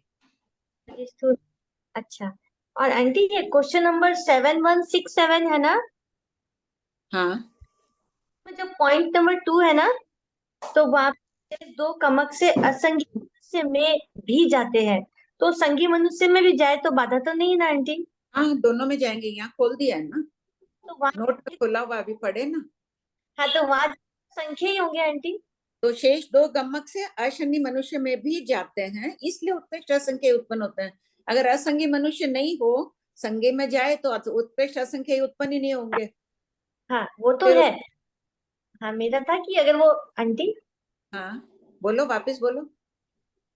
परिस्थूर, अच्छा। और आंटी ये क्वेश्चन नंबर 7167 है ना? हाँ, जो पॉइंट नंबर 2 है ना, तो वहां पे 2 गमक से असंगी मनुष्य में भी जाते हैं, तो संगी मनुष्य में भी जाए तो बाधा तो नहीं है ना आंटी? हाँ दोनों में जाएंगे, यहाँ खोल दिया है ना, तो वहां नोट में खोला हुआ, अभी पढ़े ना। हाँ, तो वहां संख्या ही होंगे आंटी। तो शेष 2 गमक से असंगी मनुष्य में भी जाते हैं, इसलिए उत्कृष्ट असंख्य उत्पन्न होते हैं। अगर असंगी मनुष्य नहीं हो, संज्ञा में जाए तो उत्कृष्ट असंख्य उत्पन्न ही नहीं होंगे। हाँ वो तो है। हाँ मेरा था कि अगर वो आंटी, हाँ बोलो, वापस बोलो।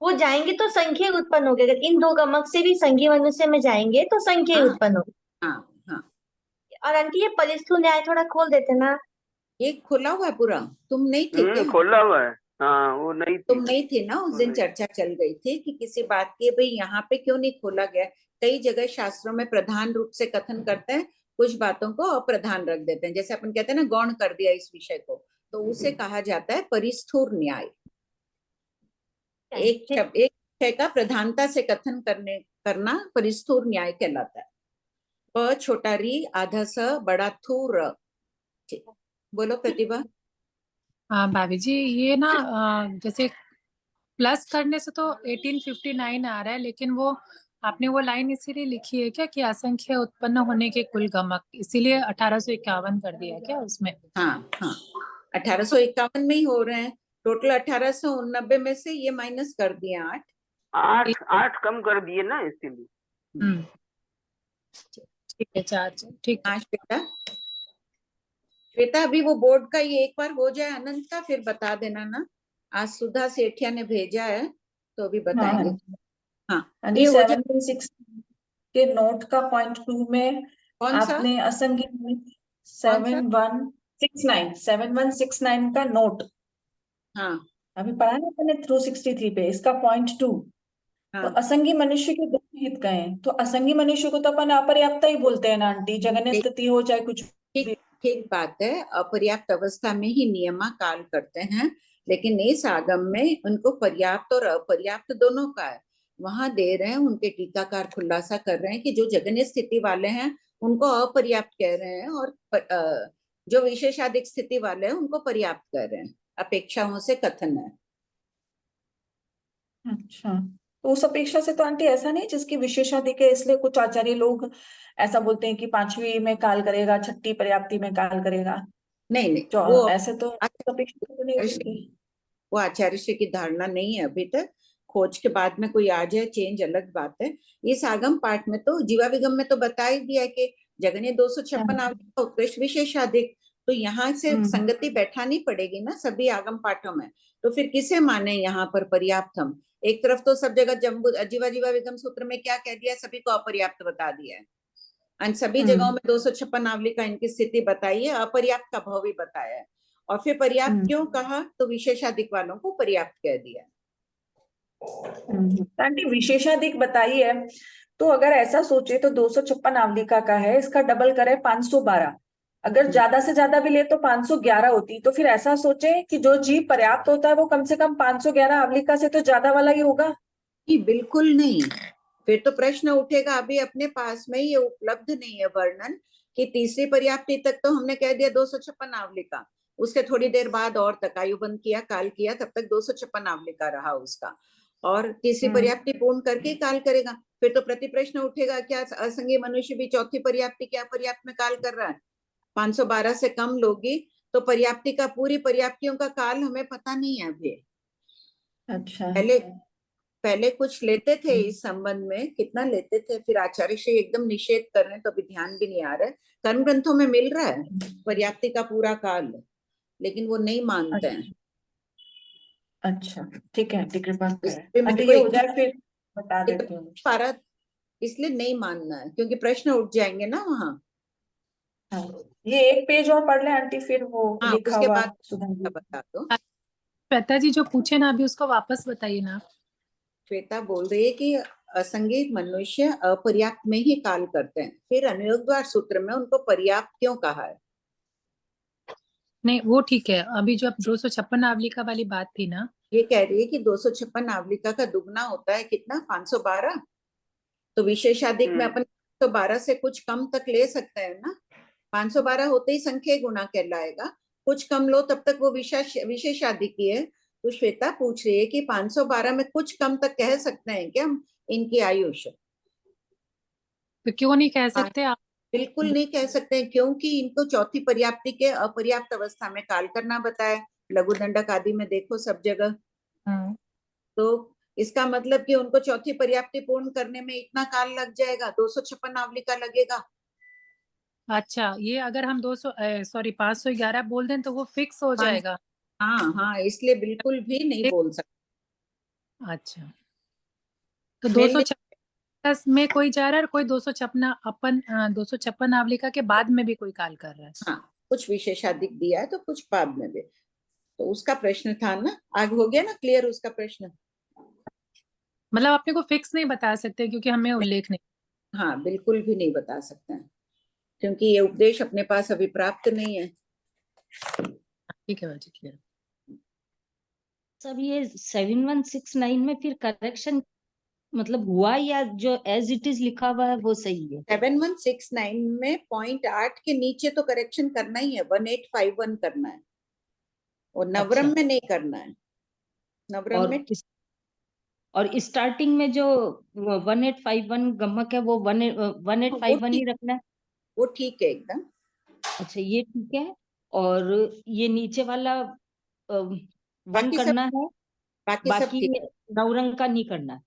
वो जाएंगे तो संख्या उत्पन्न होगी, अगर इन 2 गमक से भी संगी मनुष्य में जाएंगे तो संख्या हाँ, उत्पन्न होगी। हाँ हाँ। और आंटी ये परिस्थूल न्याय थोड़ा खोल देते ना। ये खुला हुआ है पूरा, तुम नहीं थे क्या? खोला हुआ है। हाँ वो नहीं थी, तुम नहीं थे ना उस दिन, चर्चा चल गई थी कि किसी बात की, भाई यहाँ पे क्यों नहीं खोला गया। कई जगह शास्त्रों में प्रधान रूप से कथन करते हैं कुछ बातों को अप्रधान रख देते हैं, जैसे अपन कहते हैं ना गौण कर दिया इस विषय को, तो उसे कहा जाता है परिस्थूर न्याय। एक विषय का प्रधानता से कथन करना परिस्थूर न्याय कहलाता है। प छोटा री आधा स बड़ा थू र। बोलो प्रतिभा। हाँ भाभी जी, ये ना जैसे प्लस करने से तो 1859 आ रहा है, लेकिन वो आपने वो लाइन इसीलिए लिखी है क्या कि असंख्य उत्पन्न होने के कुल गमक, इसीलिए 1851 कर दिया क्या उसमें? हाँ हाँ, 1851 में ही हो रहे हैं। टोटल 1889 में से ये माइनस कर दिए 8 8 कम कर दिए ना, इसीलिए। ठीक है, 4 ठीक है। हाँ श्वेता, श्वेता अभी वो बोर्ड का ये एक बार हो जाए अनंत का, फिर बता देना ना। आज सुधा सेठिया ने भेजा है तो अभी बताएंगे। हाँ ये हो जाए। 716 के नोट का पॉइंट 2 में कौन सा? आपने असंगी 7169 का नोट हाँ अभी पढ़ा ना अपने 263 पे, इसका पॉइंट 2। तो हाँ असंगी मनुष्य के दो हित गए हैं, तो असंगी मनुष्य को तो अपन अपर्याप्तता ही बोलते हैं ना आंटी, जगन्य स्थिति हो चाहे कुछ। ठीक ठीक बात है, अपर्याप्त अवस्था में ही नियमा काल करते हैं, लेकिन इस आगम में उनको पर्याप्त और अपर्याप्त दोनों का है। वहां दे रहे हैं, उनके टीकाकार खुलासा कर रहे हैं कि जो जगन्य स्थिति वाले हैं उनको अपर्याप्त कह रहे हैं, और जो विशेषाधिक स्थिति वाले हैं उनको पर्याप्त कह रहे हैं। अपेक्षाओं से कथन है। अच्छा, तो उस अपेक्षा से तो आंटी ऐसा नहीं जिसकी विशेषाधिक है, इसलिए कुछ आचार्य लोग ऐसा बोलते हैं कि 5वीं में काल करेगा, 6ठी पर्याप्ति में काल करेगा। नहीं नहीं, जो वो ऐसे तो अपेक्षा तो नहीं होती। वो आचार्य की धारणा नहीं है अभी तक। खोज के बाद में कोई आ जाए चेंज अलग बात है। इस आगम पाठ में तो जीवा विगम में तो बता ही दिया कि जगन्य 256 आवली का उत्कृष्ट विशेषाधिक, तो यहाँ से संगति बैठानी पड़ेगी ना सभी आगम पाठों में। तो फिर किसे माने यहाँ पर पर्याप्त हम? एक तरफ तो सब जगह जम्बू जीवा जीवा विगम सूत्र में क्या कह दिया, सभी को अपर्याप्त बता दिया है, और सभी जगहों में 256 आवली का इनकी स्थिति बताई है, अपर्याप्त का भाव भी बताया है। और फिर पर्याप्त क्यों कहा, तो विशेषाधिक वालों को पर्याप्त कह दिया। आंटी विशेषाधिक बताई है, तो अगर ऐसा सोचे तो 256 आवलिका का है, इसका डबल करे 512। अगर ज्यादा से ज्यादा भी ले तो 511 होती। तो फिर ऐसा सोचे कि जो जीव पर्याप्त होता है वो कम से कम 511 आवलिका से तो ज्यादा वाला ही होगा। नहीं, बिल्कुल नहीं। फिर तो प्रश्न उठेगा, अभी अपने पास में ये उपलब्ध नहीं है वर्णन कि तीसरी पर्याप्ति तक तो हमने कह दिया 256 आवलिका, उसके थोड़ी देर बाद और तक आयुबंध किया, काल किया, तब तक 256 आवलिका रहा उसका, और तीसरी पर्याप्ति पूर्ण करके काल करेगा। फिर तो प्रति प्रश्न उठेगा, क्या असंगी मनुष्य भी चौथी पर्याप्ति क्या पर्याप्त में काल कर रहा है? 512 से कम लोगी तो पर्याप्ति का, पूरी पर्याप्तियों का काल हमें पता नहीं है अभी। अच्छा, पहले कुछ लेते थे इस संबंध में, कितना लेते थे, फिर आचार्य श्री एकदम निषेध कर रहे हैं तो अभी ध्यान भी नहीं आ रहा है। कर्म ग्रंथों में मिल रहा है पर्याप्ति का पूरा काल, लेकिन वो नहीं मानते हैं। अच्छा ठीक है, कृपा इसलिए करें ये हो जाए फिर बता देती हूँ। पारा इसलिए नहीं मानना है क्योंकि प्रश्न उठ जाएंगे ना वहाँ। ये एक पेज और पढ़ ले आंटी, फिर वो लिखा उसके हुआ बाद बता दो। श्वेता जी जो पूछे ना अभी उसको वापस बताइए ना। श्वेता बोल रही है कि असंगी मनुष्य अपर्याप्त में ही काल करते हैं, फिर अनुयोग द्वार सूत्र में उनको पर्याप्त क्यों कहा है? नहीं वो ठीक है, अभी जो 256 आवलिका वाली बात थी ना, ये कह रही है कि 256 आवलिका का दुगना होता है कितना, 512। तो विशेषाधिक में अपन 512 से कुछ कम तक ले सकते हैं ना। 512 होते ही संख्या गुणा कहलाएगा, कुछ कम लो तब तक वो विशेषाधिक ही है। तो श्वेता पूछ रही है कि 512 में कुछ कम तक कह सकते हैं क्या हम इनकी आयुष? तो क्यों नहीं कह सकते आप? बिल्कुल नहीं कह सकते, क्योंकि इनको चौथी पर्याप्ति के अपर्याप्त अवस्था में काल करना बताया, लघु दंडक आदि में देखो सब जगह। तो इसका मतलब कि उनको चौथी पर्याप्ति पूर्ण करने में इतना काल लग जाएगा, 256 आवलिका लगेगा। अच्छा, ये अगर हम 511 बोल दें तो वो फिक्स हो जाएगा। हाँ हाँ, इसलिए बिल्कुल भी नहीं बोल सकते। अच्छा, तो 256 में कोई जा रहा है और कोई 256 आवलिका के बाद में भी कोई काल कर रहा है। हाँ, कुछ विशेषाधिक दिया है तो कुछ बाद में भी। तो उसका प्रश्न था ना, आगे हो गया ना क्लियर उसका प्रश्न? मतलब अपने को फिक्स नहीं बता सकते क्योंकि हमें उल्लेख नहीं। हाँ, बिल्कुल भी नहीं बता सकते हैं। क्योंकि ये उपदेश अपने पास अभी प्राप्त नहीं है। ठीक है बाजी, क्लियर। सब ये 7169 में फिर करेक्शन मतलब हुआ या जो एज इट इज लिखा हुआ है वो सही है? 7169 में पॉइंट 8 के नीचे तो करेक्शन करना ही है, 1851 करना है, और नवरम अच्छा। में नहीं करना है। नवरम और में और स्टार्टिंग में जो 1851 गमक है वो 1851 ही रखना है? वो ठीक है एकदम। अच्छा, ये ठीक है। और ये नीचे वाला 1 बाकी सब करना है, बाकी सब बाकी ठीक। नवरंग का नहीं करना है।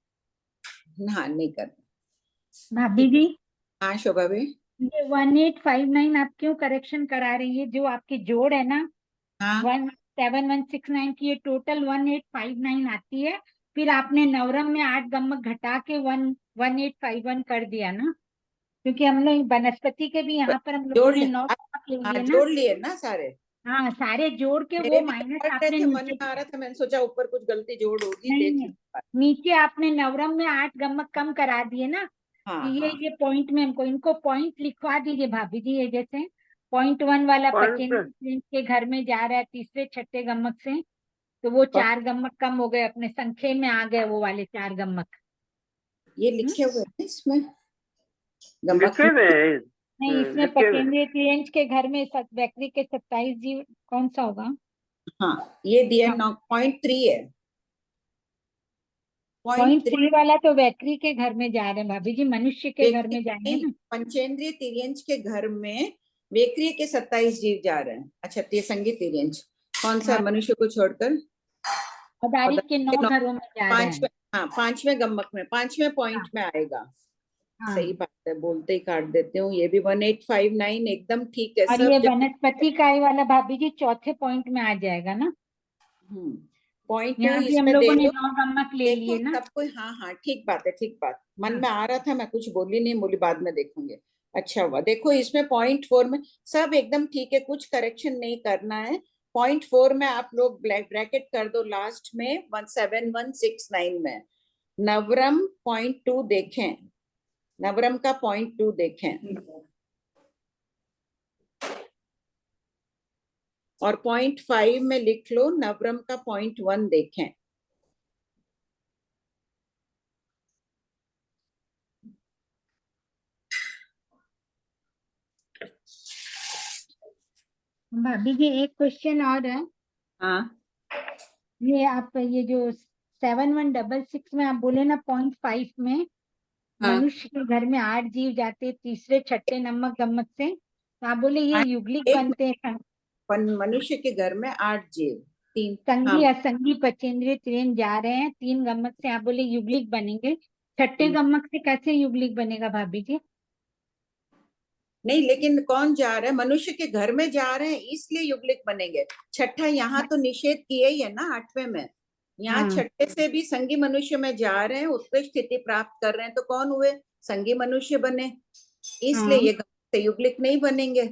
हाँ, नहीं करना। भाभी ठीक है। जी, हाँ शोभा भाई। ये 1859 आप क्यों करेक्शन करा रही है? जो आपकी जोड़ है ना, हाँ 17169 की, ये टोटल 1859 आती है। फिर आपने नवरम में 8 गम्मक घटा के 1851 कर दिया ना, क्योंकि हम लोग वनस्पति के भी यहाँ पर हम लोगों जोड़ ने ले। 9 गम्मक ले हाँ लिए ना। जोड़ लिए ना सारे। हाँ, सारे जोड़ के मेरे वो भी माइनस पढ़ रहे आपने थे, मन नीचे में आ किया। रहा था, मैंने सोचा ऊपर कुछ गलती जोड़ होगी, नहीं देख नहीं, ली। नीचे आपने नवरम में 8 गम्मक कम करा दिए ना। हाँ कि हाँ। ये पॉइंट में हमको इनको पॉइंट लिखवा दीजिए भाभी जी। ये जैसे .1 वाला पॉइंट पचेंद्र के घर में जा रहा है तीसरे छठे गम्मक से, तो वो 4 गम्मक कम हो गए, अपने संख्या में आ गए वो वाले 4 गम्मक। ये लिखे हुए हैं इसमें गम्मक लिखे हुए हैं, नहीं, इसमें लिखे हुए हैं। पचेंद्र त्रियंश के घर में वैक्री के 27 जीव कौन सा होगा? हाँ ये दिया हाँ, 9.3 है। .3 .3 वाला तो वैक्री के घर में जा रहे हैं भाभी जी, मनुष्य के घर में जाएंगे ना। पंचेंद्रिय तिर्यंश के घर में वेक्रिय के 27 जीव जा रहे हैं। अच्छा, ये संगीत तिर्यंश कौन सा? हाँ, मनुष्य को छोड़कर औदारिक के 9 घरों में जा रहे हैं। हाँ, 5वें गम्मक में, 5वें पॉइंट हाँ में आएगा। हाँ। सही बात है, बोलते ही काट देते हूँ। ये भी 1859 एकदम ठीक है और सब ये जगह। वनस्पति काय वाला भाभी जी चौथे पॉइंट में आ जाएगा ना। .2 यहाँ भी हम इसमें दे लोगों ने दो। 9 गम्मक ले देखो लिए ना। सबको, हाँ हाँ ठीक बात है, ठीक बात। मन हाँ। में आ रहा था, मैं कुछ बोली नहीं, बोली बाद में देखूंगे। अच्छा हुआ, देखो इसमें .4 में सब एकदम ठीक है, कुछ करेक्शन नहीं करना है। .4 में आप लोग ब्रैकेट कर दो लास्ट में 17169 में। नवरम .2 देखें, नवरम का .2 देखें, और .5 में लिख लो नवरम का .1 देखें। भाभी जी एक क्वेश्चन और है। हाँ ये आप ये जो 7166 में आप बोले ना .5 में हाँ। मनुष्य के घर में 8 जीव जाते तीसरे छठे नमक गम्मक से, तो आप बोले ये युगलिक एक बनते हैं। मनुष्य के घर में 8 जीव, 3। संगी हाँ असंगी पचेंद्रिय त्रियन जा रहे हैं 3 गम्मक से, आप बोले युगलिक बनेंगे। छठे गम्मक से कैसे युगलिक बनेगा भाभी जी? नहीं, लेकिन कौन जा रहा है? मनुष्य के घर में जा रहे हैं इसलिए युगलिक बनेंगे। छठा यहाँ तो निषेध किए ही है ना 8वें में। यहाँ हाँ छठे से भी संगी मनुष्य में जा रहे हैं, उत्कृष्ट स्थिति प्राप्त कर रहे हैं, तो कौन हुए? संगी मनुष्य बने, इसलिए हाँ। ये से युगलिक नहीं बनेंगे।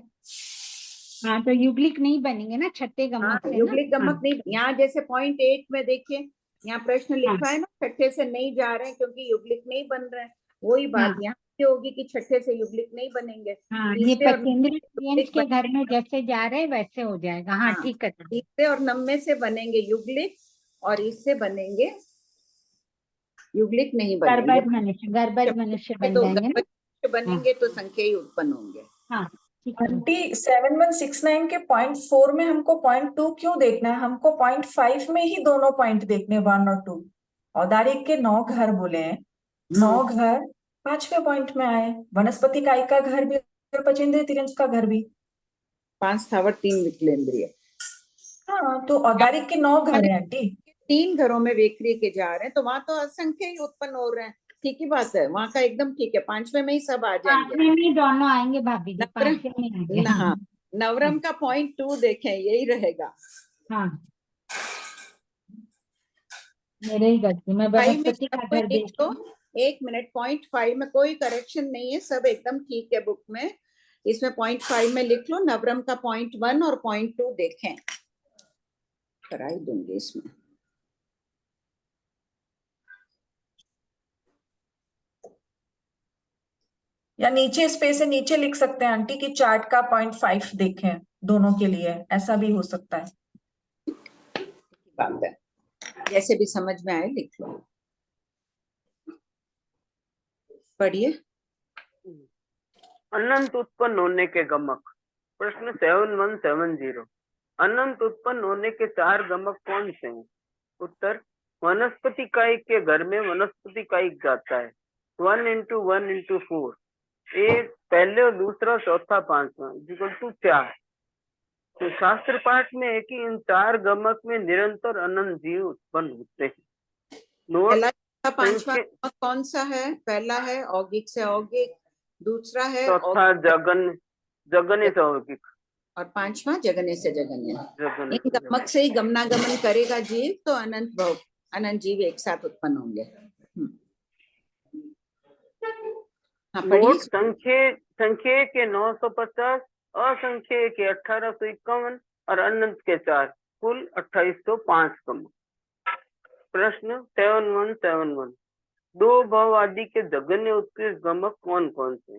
हाँ, तो युगलिक नहीं बनेंगे ना छठे हाँ गम्मक से ना। युगलिक हाँ गमक नहीं। यहाँ जैसे .8 में देखिए, यहाँ प्रश्न हाँ लिखा है ना, छठे से नहीं जा रहे हैं क्योंकि युगलिक नहीं बन रहे हैं। वही बात हाँ यहाँ पे होगी कि छठे से युगलिक नहीं बनेंगे। हाँ, ये तीसरे और पचेंद्रिय त्रियंश युगलिक के घर में जैसे जा रहे हैं वैसे हो जाएगा। हाँ हाँ, ठीक है। तीसरे और नवमे से बनेंगे युगलिक, और इससे बनेंगे युगलिक नहीं बनेंगे। गर्भज मनुष्य बन तो जाएंगे ना। गर्भ हाँ बनेंगे तो संख्या ही उत्पन्न होंगे। हाँ ठीक है। आंटी 7169 के .4 में हमको .2 क्यों देखना है? हमको .5 में ही दोनों पॉइंट देखने, 1 और 2। औदारिक के 9 घर बोले हैं, 9 घर 5वें पॉइंट में आए। वनस्पति काय का घर भी और पचेंद्रिय तिर्यंश का घर भी। 5 स्थावर 3 विकलेंद्रिय। हाँ, तो औदारिक के 9 घर है आंटी। 3 घरों में वेखरी के जा रहे हैं तो वहां तो असंख्य ही उत्पन्न हो रहे हैं। ठीक ही बात है, वहां का एकदम ठीक है। 5वें में ही सब आ जाएंगे। 5वें में दोनों आएंगे भाभी जी, नवरम 5वें में आएंगे। हाँ हाँ, नवरम का .2 देखें, यही रहेगा। हाँ, मेरे ही गलती, मैं 5 में वनस्पति सब का कोई घर लिख देख दो। 1 मिनट, .5 में कोई करेक्शन नहीं है, सब एकदम ठीक है बुक में। इसमें .5 में लिख लो नवरम का .1 और .2 देखें, कराई दूंगी इसमें। या नीचे स्पेस है, नीचे लिख सकते हैं आंटी कि चार्ट का 0.5 देखें दोनों के लिए, ऐसा भी हो सकता है। बात है, जैसे भी समझ में आए लिख लो। पढ़िए। अनंत उत्पन्न होने के गमक। प्रश्न 7170। अनंत उत्पन्न होने के 4 गमक कौन से हैं? उत्तर, वनस्पति कायिक के घर में वनस्पति कायिक जाता है 1 into 1 into 4, एक पहले और दूसरा चौथा पांचवा इक्वल टू 4। तो शास्त्र पाठ में है कि इन 4 गमक में निरंतर अनंत जीव उत्पन्न होते हैं। पहला पांचवा गमक कौन सा है? पहला है औगिक से औगिक, दूसरा है चौथा जगन्य से औगिक, और पांचवा जगन्य से जगन्य। इन गमक से ही गमनागमन करेगा जीव, तो अनंत जीव एक साथ उत्पन्न होंगे। संख्य के 950, असंख्य के 1851 और अनंत के 4, कुल 2805 गमक। प्रश्न 7171। 2 भव आदि के जगन्य उत्कृष्ट गमक कौन कौन से?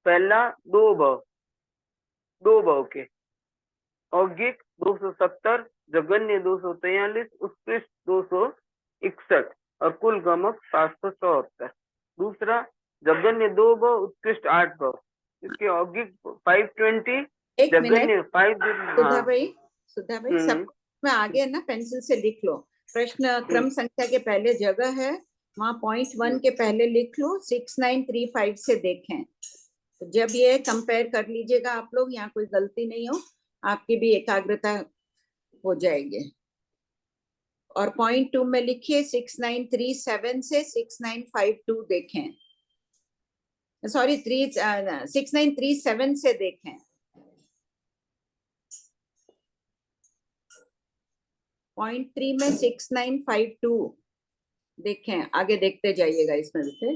पहला 2 भव के औगिक 270, जगन्य 243, उत्कृष्ट 261 और कुल गमक 774। दूसरा जगन्य 2 भव, उत्कृष्ट 8 भव, इसके औगिक 520, जगन्य 5। सुधा भाई सब में आगे ना पेंसिल से लिख लो। प्रश्न क्रम संख्या के पहले जगह है, वहाँ 0.1 के पहले लिख लो, 6935 से देखें। तो जब ये कंपेयर कर लीजिएगा आप लोग, यहाँ कोई गलती नहीं हो, आपकी भी एकाग्रता हो जाएगी। और 0.2 में लिखिए 6937 से 6952 देखें, सॉरी 6937 से देखें। 0.3 में 6952 देखें, आगे देखते जाइएगा इसमें से।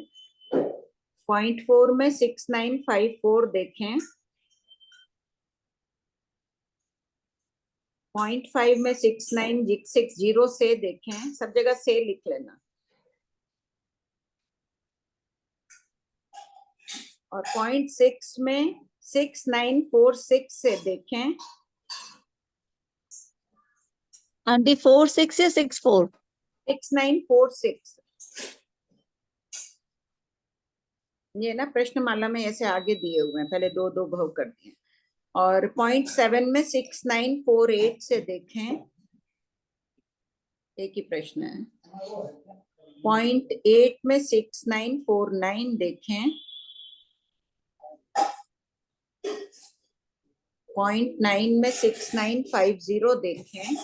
0.4 में 6954 देखें। 0.5 में 6960 से देखें, सब जगह से लिख लेना। और 0.6 में 6946 से देखें। आंटी 46 या 64? 6946। ये ना प्रश्नमाला में ऐसे आगे दिए हुए हैं, पहले 2 भव कर दिए। और 0.7 में 6948 से देखें, एक ही प्रश्न है। 0.8 में 6949 देखें। 0.9 में 6950 देखें।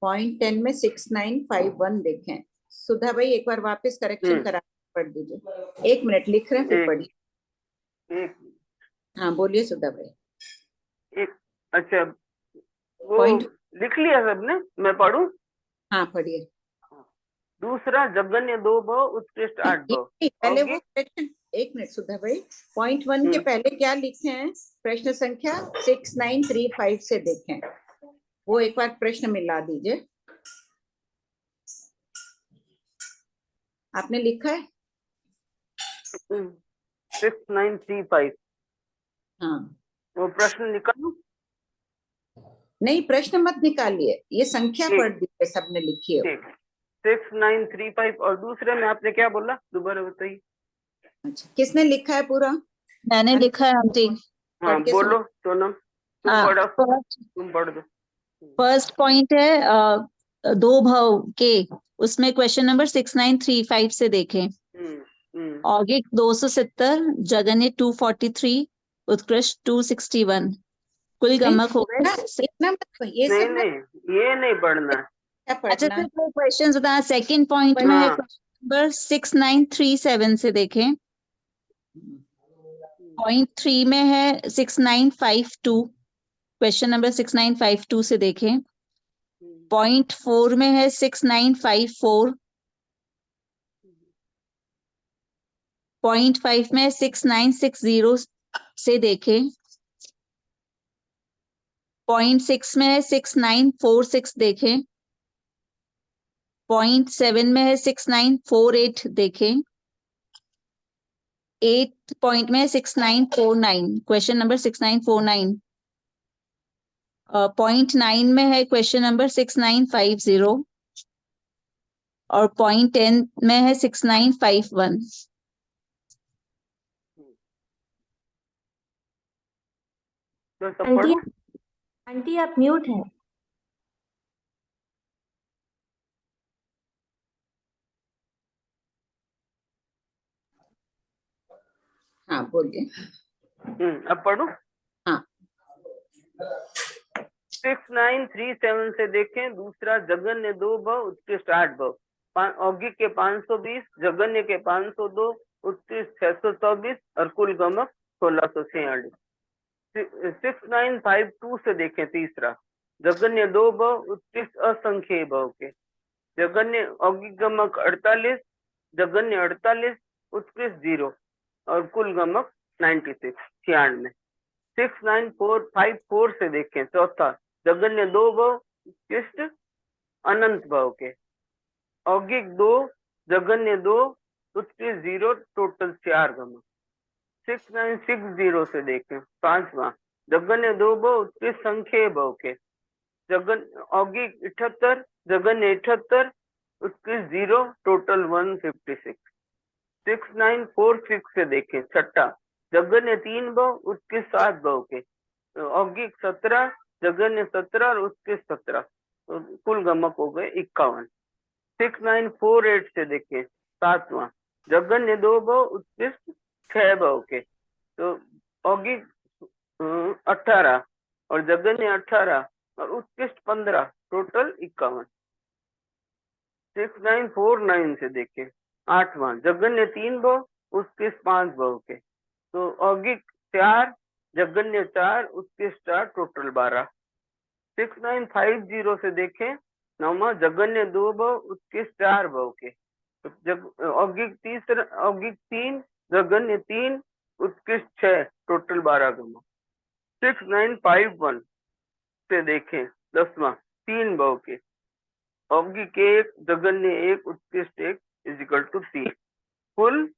0.10 में 6951 देखें। सुधा भाई एक बार वापस करेक्शन करा पढ़ दीजिए। 1 मिनट लिख रहे हैं, फिर पढ़िए। हाँ बोलिए सुधा भाई। अच्छा वो लिख लिया सबने, मैं पढ़ूं? हाँ पढ़िए। दूसरा जगन्य 2 भव, उत्कृष्ट 8 भव। पहले वो करेक्शन, 1 मिनट सुधा भाई। 0.1 के पहले क्या लिखे हैं? प्रश्न संख्या 6935 से देखें, वो एक बार प्रश्न मिला दीजिए। आपने लिखा है 6935? हाँ। वो प्रश्न निकालूं? नहीं प्रश्न मत निकालिए, ये संख्या पढ़ दीजिए, सबने लिखी है। 6935। और दूसरे में आपने क्या बोला, दोबारा बताइए। अच्छा किसने लिखा है पूरा? मैंने लिखा है आंटी। हाँ बोलो सोनम, तुम पढ़ दो। फर्स्ट पॉइंट है 2 भव के, उसमें क्वेश्चन नंबर 6935 से देखें। औगिक 270, जगन्य 243, उत्कृष्ट 261, कुल गमक हो गए। ये नहीं पढ़ना। अच्छा तो क्वेश्चन बता। सेकंड पॉइंट में है क्वेश्चन नंबर 6937 से देखें। पॉइंट 3 में है 6952, क्वेश्चन नंबर 6952 से देखें। पॉइंट 4 में है 6954। पॉइंट 5 में 6960 से देखें। पॉइंट 6 में है 6946 देखें। पॉइंट 7 में है 6948 देखें। 8 पॉइंट में 6949, क्वेश्चन नंबर 6949। पॉइंट 9 में है क्वेश्चन नंबर 6950 और पॉइंट 10 में है 6951। तो सब आंटी पढ़ूं? आंटी आप म्यूट हैं। हाँ बोलिए। अब पढ़ूं? हाँ 6937 से देखें। दूसरा, जगन्य 2 भव उत्कृष्ट 8 भव। औगिक के 520, जगन्य के 502, उत्कृष्ट 624 और कुल गमक 1646। 6952 से देखें। तीसरा, जगन्य 2 भव उत्कृष्ट असंख्य भव के। जगन्य औगिक गमक 48, जगन्य 48, उत्कृष्ट 0 और कुल गमक 96 96। 69454 से देखें। चौथा, जगन्य 2 भव उत्कृष्ट अनंत भव के। औगिक 2, जगन्य 2, उत्कृष्ट 0, टोटल 4 गमक। 6960 से देखें। पांचवा, जगन्य 2 भव उत्कृष्ट संख्य भव के। औगिक 78, जगन्य 78, उत्कृष्ट 0, टोटल 156। 6946 से देखें। छठा, जगन्य 3 भव उत्कृष्ट 7 भव के। औगिक 17, जगन्य 17 और उत्कृष्ट 17, तो कुल गमक हो गए 51। 6948 से देखें। सातवां, जगन्य 2 भव उत्कृष्ट 6 भव के। तो औगिक 18 और जगन्य 18 और उत्कृष्ट 15, टोटल 51। 6949 से देखें। आठवां, जगन्य 3 भव उत्कृष्ट 5 भव के। तो औगिक 4, जगन्य 4, उत्कृष्ट 4, टोटल 12। 6950 से देखें। नौवां, जगन्य 2 भव उत्कृष्ट 4 भव के। तो औगिक 3, जगन्य 3, उत्कृष्ट 6, टोटल 12 गमक। 6951 से देखें। 10वां, 3 भव के। औगिक 1, जगन्य 1, उत्कृष्ट 1 इजिकल टू 3, कुल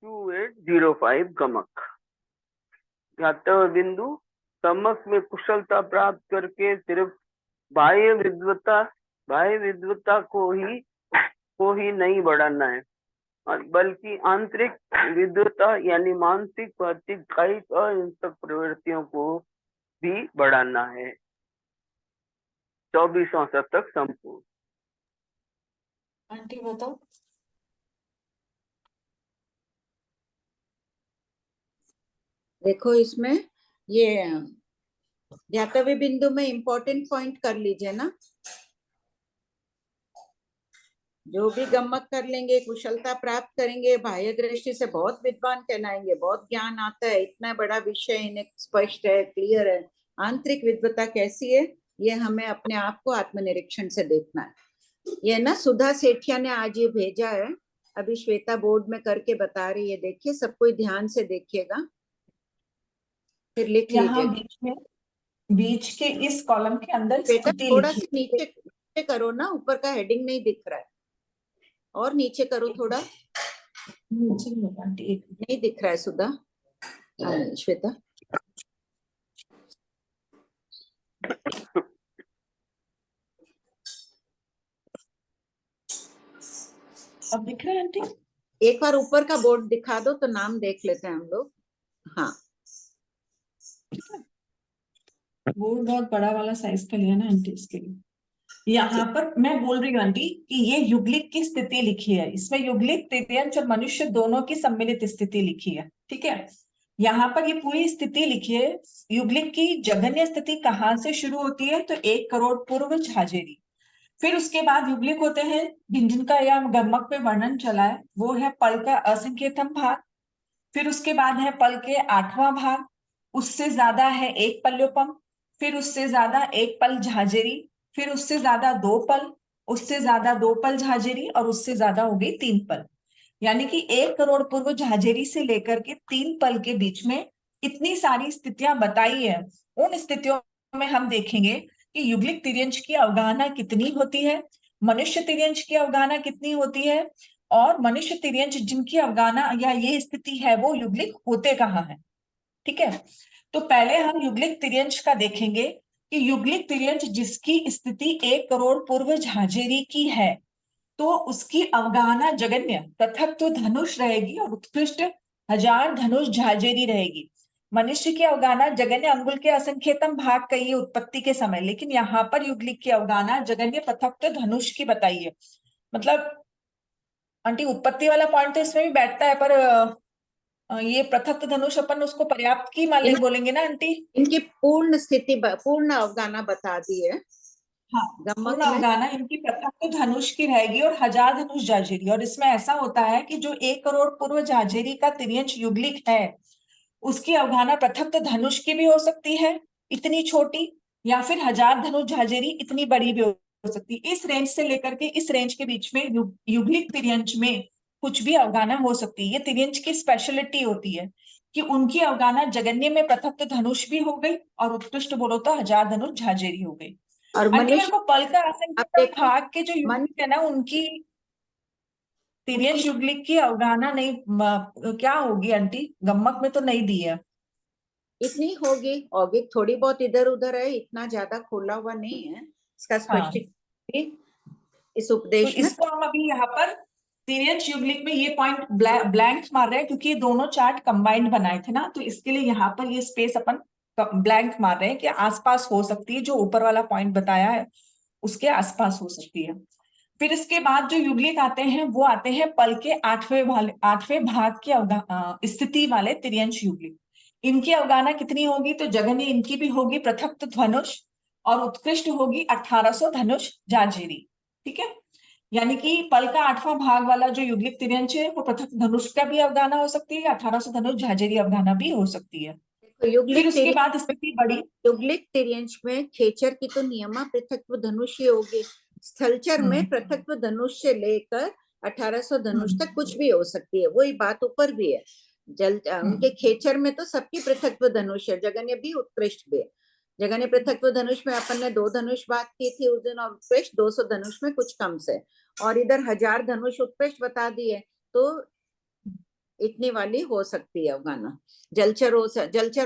2805 गमक। ज्ञातव्य बिंदु, समक में कुशलता प्राप्त करके सिर्फ बाह्य विद्वता को ही नहीं बढ़ाना है, बल्कि आंतरिक विद्वता यानी मानसिक भौतिक कायिक और हिंसक प्रवृत्तियों को भी बढ़ाना है। 24वां शतक संपूर्ण। आंटी बताओ। देखो इसमें ये ज्ञातव्य बिंदु में इम्पोर्टेंट पॉइंट कर लीजिए ना। जो भी गम्मत कर लेंगे, कुशलता प्राप्त करेंगे, बाह्य दृष्टि से बहुत विद्वान कहलाएंगे, बहुत ज्ञान आता है, इतना बड़ा विषय इन्हें स्पष्ट है, क्लियर है। आंतरिक विद्वता कैसी है, ये हमें अपने आप को आत्मनिरीक्षण से देखना है। ये ना सुधा सेठिया ने आज ये भेजा है, अभी श्वेता बोर्ड में करके बता रही है। देखिए, सब कोई ध्यान से देखिएगा, फिर लिख यहाँ लीजिए। बीच के इस कॉलम के अंदर बेटा स्थिति थोड़ा लिखी। सा नीचे करो ना, ऊपर का हेडिंग नहीं दिख रहा है, और नीचे करो थोड़ा। नीचे नहीं दिख रहा है सुधा। श्वेता अब दिख रहा है आंटी? एक बार ऊपर का बोर्ड दिखा दो तो नाम देख लेते हैं हम लोग। हाँ, बोर्ड बहुत बड़ा वाला साइज का लिया ना आंटी, इसके लिए। यहाँ पर मैं बोल रही हूँ आंटी कि ये युगलिक की स्थिति लिखी है, इसमें युगलिक, तृतीयंश और मनुष्य दोनों की सम्मिलित स्थिति लिखी है, ठीक है। यहाँ पर ये पूरी स्थिति लिखी है। युगलिक की जघन्य स्थिति कहाँ से शुरू होती है, तो 1 करोड़ पूर्व झाजेरी। फिर उसके बाद युगलिक होते हैं जिनका यह गम्मक पे वर्णन चला है, वो है पल का असंकेतम भाग। फिर उसके बाद है पल के 8वां भाग, उससे ज्यादा है 1 पल्योपम। फिर उससे ज्यादा 1 पल झाजेरी। फिर उससे ज्यादा 2 पल, उससे ज्यादा 2 पल झाजेरी, और उससे ज्यादा हो गई 3 पल। यानी कि 1 करोड़ पूर्व झाजेरी से लेकर के 3 पल के बीच में इतनी सारी स्थितियां बताई है। उन स्थितियों में हम देखेंगे कि युगलिक तिर्यंश की अवगाहना कितनी होती है, मनुष्य तिर्यंश की अवगाहना कितनी होती है, और मनुष्य तिर्यंश जिनकी अवगाहना या ये स्थिति है वो युग्लिक होते कहाँ है। ठीक है, तो पहले हम युग्लिक तिर्यंश का देखेंगे कि युग्लिक तिर्यंश जिसकी स्थिति 1 करोड़ पूर्व झांझेरी की है तो उसकी अवगाहना जगन्य पृथक तो धनुष रहेगी और उत्कृष्ट 1000 धनुष झांझेरी रहेगी। मनुष्य की अवगाहना जगन्य अंगुल के असंख्यतम भाग कही उत्पत्ति के समय, लेकिन यहाँ पर युग्लिक की अवगाहना जगन्य पृथक तो धनुष की बताइए। मतलब आंटी उत्पत्ति वाला पॉइंट तो इसमें भी बैठता है, पर ये पृथक धनुष अपन उसको पर्याप्त की मान बोलेंगे ना आंटी। इनकी पूर्ण स्थिति पूर्ण अवगाहना बता दी है। हाँ, गम्मक पूर्ण अवगाहना इनकी पृथक तो धनुष की रहेगी और 1000 धनुष झांझेरी। और इसमें ऐसा होता है कि जो 1 करोड़ पूर्व झांझेरी का तिर्यंश युग्लिक है उसकी अवगाहना पृथक तो धनुष की भी हो सकती है इतनी छोटी, या फिर 1000 धनुष झांझेरी इतनी बड़ी भी हो सकती है। इस रेंज से लेकर के इस रेंज के बीच में युग्लिक तिर्यंश में कुछ भी अवगाहना हो सकती है। ये तिर्यंश की स्पेशलिटी होती है कि उनकी अवगाहना जगन्य में पृथक तो धनुष भी हो गई और उत्कृष्ट बोलो तो 1000 धनुष झांझेरी हो गई। और मेरे को पल का असंख्य भाग के जो युग्लिक है ना उनकी तिर्यंश युग्लिक की अवगाहना नहीं क्या होगी आंटी, गम्मक में तो नहीं दी है। इतनी होगी, औगिक थोड़ी बहुत इधर उधर है, इतना ज्यादा खोला हुआ नहीं है इसका स्पष्टीकरण इस उपदेश तो इसको हम अभी यहाँ पर तिर्यंश युग्लिक में ये पॉइंट ब्लैंक मार रहे हैं क्योंकि ये दोनों चार्ट कंबाइंड बनाए थे ना, तो इसके लिए यहाँ पर ये स्पेस अपन ब्लैंक मार रहे हैं कि आसपास हो सकती है, जो ऊपर वाला पॉइंट बताया है उसके आसपास हो सकती है। फिर इसके बाद जो युग्लिक आते हैं वो आते हैं पल के 8वें भाग की स्थिति वाले तिर्यंश युग्लिक। इनकी अवगाहना कितनी होगी, तो जगन्य इनकी भी होगी पृथक धनुष और उत्कृष्ट होगी 1800 धनुष झांझेरी। ठीक है, यानी कि पल का 8वां भाग वाला जो युग्लिक तिर्यंश है वो पृथक धनुष का भी अवगाहना हो सकती है, 1800 धनुष झांझेरी अवगाहना भी हो सकती है। तो युग्लिक उसके बाद स्थिति बड़ी युग्लिक तिर्यंश में खेचर की तो नियमा पृथक्व धनुष ही होगी, स्थलचर में पृथक्व धनुष से लेकर 1800 धनुष तक कुछ भी हो सकती है। वही बात ऊपर भी है, उनके खेचर में तो सबकी पृथक्व धनुष है, जगन्य भी उत्कृष्ट भी है। जगन्य पृथक्व धनुष में अपन ने 2 धनुष बात की थी उस दिन, और उत्कृष्ट 200 धनुष में कुछ कम से, और इधर 1000 धनुष उत्कृष्ट बता दिए, तो इतनी वाली हो सकती है अवगाहना। जलचर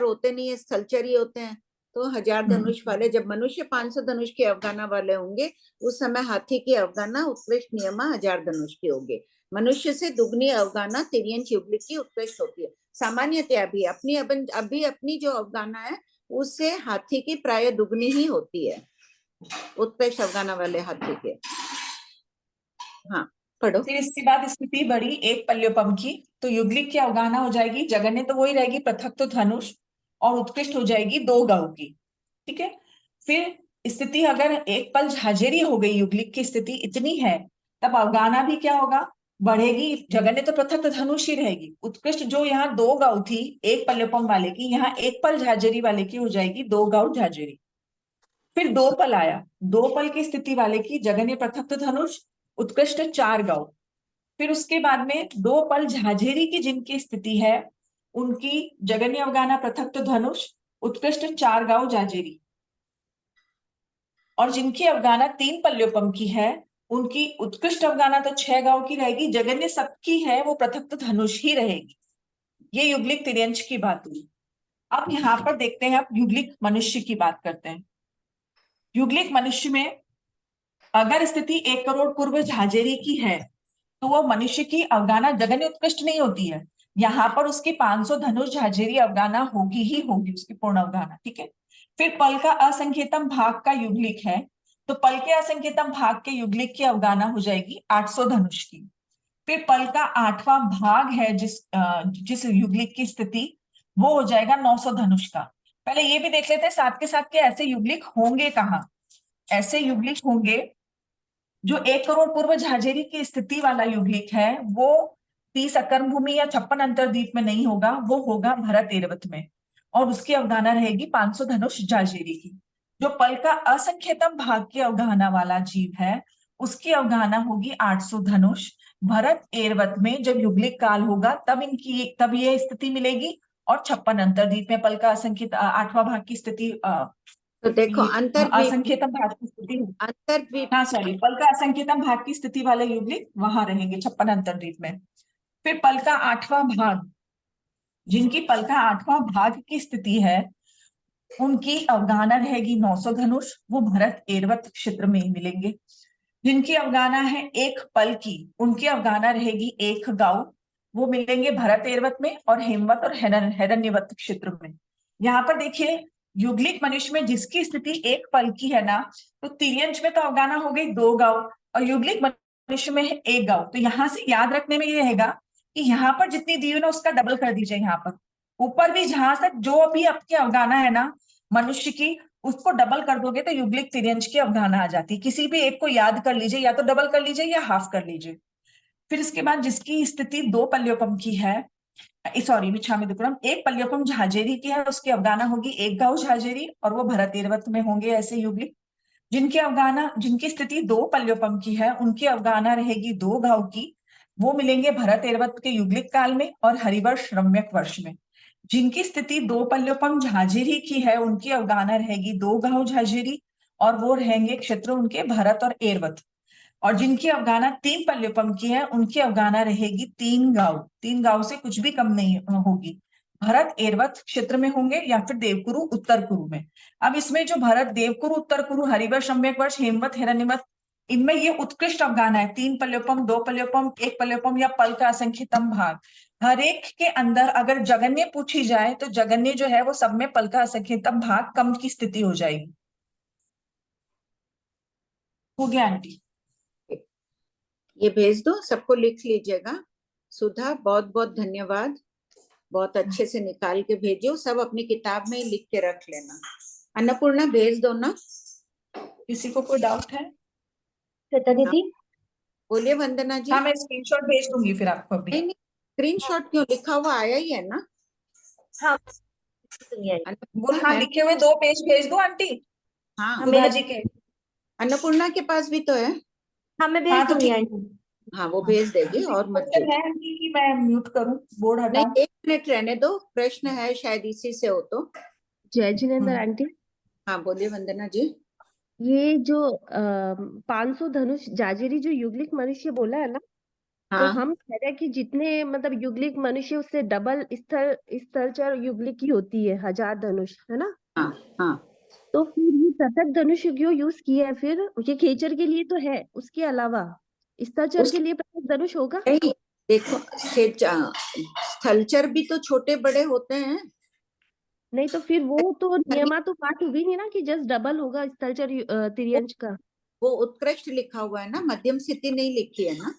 होते नहीं है, स्थलचर ही होते हैं। तो 1000 धनुष वाले, जब मनुष्य 500 धनुष की अवगाहना वाले होंगे उस समय हाथी की अवगाहना उत्कृष्ट नियमा 1000 धनुष की होगी। मनुष्य से दुगनी अवगाहना तिर्यंश युग्लिक की उत्कृष्ट होती है। सामान्यतया भी अपनी जो अवगाहना है उससे हाथी की प्राय दुगनी ही होती है, उत्कृष्ट अवगाहना वाले हाथी के। हाँ पढ़ो। फिर इसके बाद स्थिति बड़ी 1 पल्योपम की, तो युग्लिक की अवगाहना हो जाएगी जगन्य तो वही रहेगी पृथक तो धनुष, और उत्कृष्ट हो जाएगी 2 गौ की। ठीक है, फिर स्थिति अगर 1 पल झांझेरी हो गई, युग्लिक की स्थिति इतनी है, तब अवगाहना भी क्या होगा, बढ़ेगी। जगन्य तो पृथक तो धनुष ही रहेगी, उत्कृष्ट जो यहाँ 2 गौ थी 1 पल्योपम वाले की, यहाँ 1 पल झांझेरी वाले की हो जाएगी 2 गौ झांझेरी। फिर 2 पल आया, 2 पल की स्थिति वाले की जगन्य पृथक तो धनुष उत्कृष्ट 4 गौ। फिर उसके बाद में 2 पल झांझेरी की जिनकी स्थिति है उनकी जगन्य अवगाहना पृथक तो धनुष उत्कृष्ट 4 गौ झांझेरी, और जिनकी अवगाहना 3 पल्योपम की है उनकी उत्कृष्ट अवगाहना तो 6 गौ की रहेगी, जगन्य सबकी है वो पृथक तो धनुष ही रहेगी। ये युग्लिक तिर्यंश की बात हुई। अब यहाँ पर देखते हैं, अब युग्लिक मनुष्य की बात करते हैं। युग्लिक मनुष्य में अगर स्थिति 1 करोड़ पूर्व झांझेरी की है तो वो मनुष्य की अवगाहना जगन्य उत्कृष्ट नहीं होती है, यहाँ पर उसकी 500 धनुष झांझेरी अवगाहना होगी ही होगी, उसकी पूर्ण अवगाहना। ठीक है, फिर पल का असंख्यतम भाग का युग्लिक है, तो पल के असंख्यतम भाग के युग्लिक की अवगाहना हो जाएगी 800 धनुष की। फिर पल का 8वां भाग है जिस युग्लिक की स्थिति, वो हो जाएगा 900 धनुष का। पहले ये भी देख लेते हैं साथ के साथ के ऐसे युग्लिक होंगे कहाँ। ऐसे युग्लिक होंगे जो 1 करोड़ पूर्व झांझेरी की स्थिति वाला युग्लिक है वो 30 अकर्म भूमि या 56 अंतरद्वीप में नहीं होगा, वो होगा भरत एरवत में, और उसकी अवगाहना रहेगी 500 धनुष झांझेरी की। जो पल का असंख्यतम भाग की अवगाहना वाला जीव है उसकी अवगाहना होगी 800 धनुष भरत एरवत में। जब युग्लिक काल होगा तब ये स्थिति मिलेगी, और 56 अंतरद्वीप में पल का असंख्यत 8वां भाग की स्थिति तो देखो असंख्यतम भाग की स्थिति, अंतर्द्वीप, हाँ सॉरी, पल का असंख्यतम भाग की स्थिति वाले युग्लिक वहां रहेंगे 56 अंतर्द्वीप में। फिर पल का 8वां भाग, जिनकी पल का 8वां भाग की स्थिति है, उनकी अवगाहना रहेगी 900 धनुष, वो भरत एरवत क्षेत्र में ही मिलेंगे। जिनकी अवगाहना है एक पल की, उनकी अवगाहना रहेगी 1 गांव, वो मिलेंगे भरत एरवत में और हेमवत और हिरण्यवत क्षेत्र में। यहाँ पर देखिए युग्लिक मनुष्य में जिसकी स्थिति 1 पल की है ना, तो तिर्यंश में तो अवगाहना हो गई 2 गांव और युग्लिक मनुष्य में है 1 गांव। तो यहाँ से याद रखने में ये रहेगा कि यहाँ पर जितनी दी हुई ना उसका डबल कर दीजिए। यहाँ पर ऊपर भी जहां तक जो भी आपकी अवगाहना है ना मनुष्य की, उसको डबल कर दोगे तो युग्लिक तिर्यंश की अवधारणा आ जाती है। किसी भी एक को याद कर लीजिए, या तो डबल कर लीजिए या हाफ कर लीजिए। फिर इसके बाद जिसकी स्थिति 2 पल्योपम की है, सॉरी मिच्छामी दुक्कड़म, 1 पल्योपम झाजेरी की है, उसकी अवगाहना होगी 1 गांव झाजेरी और वो भरत एरवत में होंगे ऐसे युग्लिक। जिनकी स्थिति 2 पल्योपम की है, उनकी अवगाहना रहेगी 2 गांव की, वो मिलेंगे भरत एरवत के युग्लिक काल में और हरिवर्ष रम्यक वर्ष में। जिनकी स्थिति 2 पल्योपम झाजेरी की है, उनकी अवगाहना रहेगी 2 गांव झाजेरी और वो रहेंगे क्षेत्र उनके भरत और एरवत। और जिनकी अवगाहना 3 पल्योपम की है, उनकी अवगाहना रहेगी 3 गांव, 3 गांव से कुछ भी कम नहीं होगी, भरत एरवत क्षेत्र में होंगे या फिर देवकुरु उत्तर कुरु में। अब इसमें जो भरत, देवकुरु, उत्तर कुरु, हरिवर्ष, रम्यक वर्ष, हेमवत, हिरण्यवत, इनमें ये उत्कृष्ट अवगाहना है। 3 पल्योपम, 2 पल्योपम, 1 पल्योपम या पल का असंख्यतम भाग। हर एक के अंदर अगर जगन्य पूछी जाए तो जगन्य जो है वो सब में पल का असंख्यतम भाग कम की स्थिति हो जाएगी। हो गया आंटी? ये भेज दो, सबको लिख लीजिएगा। सुधा बहुत बहुत धन्यवाद, बहुत अच्छे से निकाल के भेजो। सब अपनी किताब में लिख के रख लेना। अन्नपूर्णा भेज दो ना। किसी को कोई डाउट है? श्वेता दीदी बोलिए वंदना जी। हाँ मैं स्क्रीनशॉट भेज दूंगी फिर आपको अभी। नहीं, स्क्रीनशॉट क्यों, लिखा हुआ आया ही है ना। हाँ हाँ लिखे हुए 2 पेज भेज दो आंटी। हाँ सुधा जी के। अन्नपूर्णा के पास भी तो है। हाँ मैं भेज दूंगी आंटी। हाँ वो भेज देगी। और मत है आंटी कि मैं म्यूट करूं, बोर्ड हटाऊं? नहीं, 1 मिनट रहने दो, प्रश्न है शायद इसी से हो तो। जय जिनेंद्र आंटी। हाँ बोलिए वंदना जी। ये जो 500 धनुष जाजेरी जो युग्लिक मनुष्य बोला है ना, तो हाँ हम कह रहे हैं कि जितने मतलब युग्लिक मनुष्य उससे डबल स्थलचर युग्लिक की होती है 1000 धनुष, है ना। हाँ हाँ। तो फिर ये पृथक धनुष क्यों यूज किया है? फिर ये खेचर के लिए तो है, उसके अलावा स्थलचर के लिए पृथक धनुष होगा? नहीं देखो, स्थलचर भी तो छोटे बड़े होते हैं। नहीं तो फिर वो तो नियमा तो पाठ हुई नहीं ना कि जस्ट डबल होगा स्थलचर तिर्यंश का। वो उत्कृष्ट लिखा हुआ है ना, मध्यम स्थिति नहीं लिखी है ना।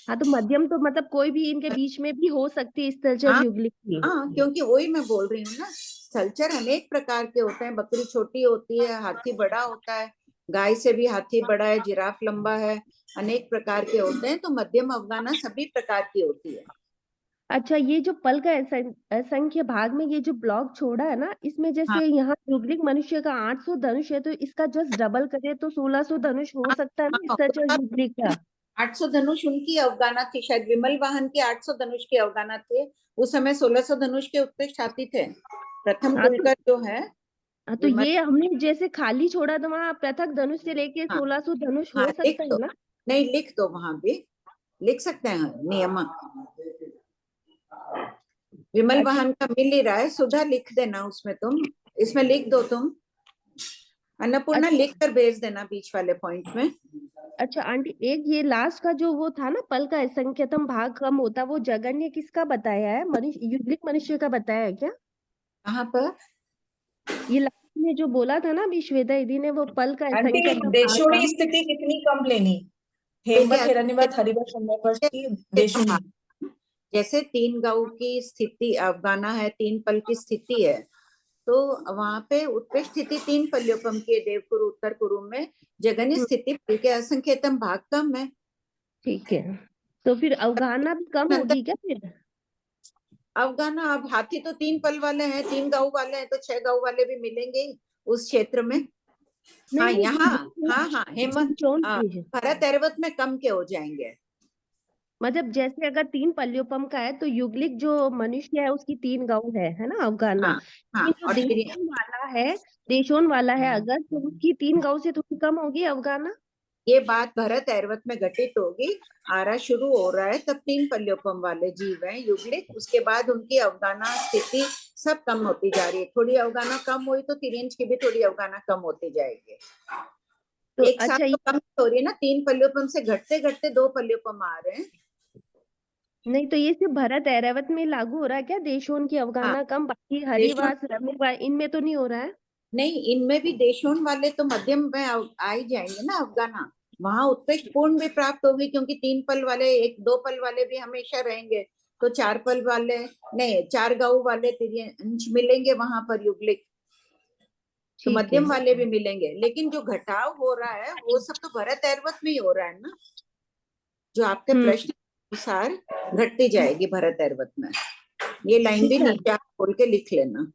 हाँ तो मध्यम तो मतलब कोई भी इनके बीच में भी हो सकती है स्थलचर युग्लिक की। हाँ क्योंकि वही मैं बोल रही हूँ ना, स्थलचर अनेक प्रकार के होते हैं। बकरी छोटी होती है, हाथी बड़ा होता है, गाय से भी हाथी बड़ा है, जिराफ लंबा है, अनेक प्रकार के होते हैं। तो मध्यम अवगाहना सभी प्रकार की होती है। अच्छा, ये जो पल का असंख्य भाग में ये जो ब्लॉक छोड़ा है ना, इसमें जैसे यहाँ युग्लिक मनुष्य का 800 धनुष है, तो इसका जस्ट डबल करे तो 1600 धनुष हो सकता है ना स्थलचर युग्लिक का। 800 धनुष उनकी अवगाहना थी, शायद विमल वाहन की 800 धनुष की अवगाहना थे। उस समय 1600 धनुष के उत्कृष्ट हाथी थे। प्रथम कुलकर जो है। तो ये हमने जैसे खाली छोड़ा तो वहाँ पृथक धनुष से लेके 1600 धनुष हो सकता है ना। नहीं लिख दो, वहां भी लिख सकते हैं नियम। विमल वाहन का मिल ही रहा है, सुधा लिख देना उसमें, तुम इसमें लिख दो तुम। अन्नपूर्णा लिख कर भेज देना बीच वाले पॉइंट में। अच्छा आंटी, एक ये लास्ट का जो वो था ना, पल का असंख्यतम भाग कम होता, वो जगन्य किसका बताया है? युग्लिक मनुष्य का बताया है क्या? कहाँ पर? ये लास्ट में जो बोला था ना अभी श्वेता दीदी ने, वो पल का असंख्यतम देशोनी स्थिति कितनी कम लेनी? हेमवत, हिरण्यवत, हरिवर्ष, रम्यक वर्ष की देशोनी। जैसे 3 गांव की स्थिति अवगाहना है, 3 पल की स्थिति है, तो वहां पे उत्कृष्ट स्थिति 3 पल्योपम की, देवकुरु उत्तर कुरु में जगन्य स्थिति पल के असंख्यतम भाग कम है। ठीक है, तो फिर अवगाहना भी कम होगी क्या फिर? अवगाहना, अब हाथी तो 3 पल वाले हैं, 3 गांव वाले हैं, तो 6 गांव वाले भी मिलेंगे उस क्षेत्र में। हाँ यहाँ, हाँ हेमंत, भरत एरवत में कम के हो जाएंगे। मतलब जैसे अगर 3 पल्योपम का है तो युगलिक जो मनुष्य है उसकी 3 गौ है ना अवगाना। हाँ हाँ। लेकिन जो और फिर देशोन वाला है अगर तो उसकी 3 गौ से थोड़ी कम होगी अवगाना। ये बात भरत ऐरवत में घटित होगी। आरा शुरू हो रहा है तब 3 पल्योपम वाले जीव हैं युगलिक, उसके बाद उनकी अवगाना स्थिति सब कम होती जा रही है। थोड़ी अवगाना कम हुई तो तिरंज की भी थोड़ी अवगाना कम होती जाएगी। तो एक साथ अच्छा तो कम हो रही है ना, 3 पल्योपम से घटते घटते 2 पल्योपम आ रहे हैं। नहीं तो ये सिर्फ भरत ऐरावत में लागू हो रहा है क्या? देशोन की हाँ, अवगाना कम, बाकी देशोन हरिवास रमिवास इनमें तो नहीं हो रहा है? नहीं, इनमें भी देशोन वाले तो मध्यम में आ ही जाएंगे ना अवगाना। वहां उत्कृष्ट पूर्ण भी प्राप्त होगी क्योंकि 3 पल वाले 1-2 पल वाले भी हमेशा रहेंगे, तो 4 पल वाले नहीं 4 गऊ वाले तिरंज मिलेंगे वहां पर युगलिक, तो ठीक है। मध्यम वाले भी मिलेंगे। लेकिन जो घटाव हो रहा है वो सब तो भरत ऐरवत में ही हो रहा है ना, जो आपके प्रश्न के अनुसार घटती जाएगी भरत ऐरवत में। ये लाइन भी नीचे आप खोल के लिख लेना।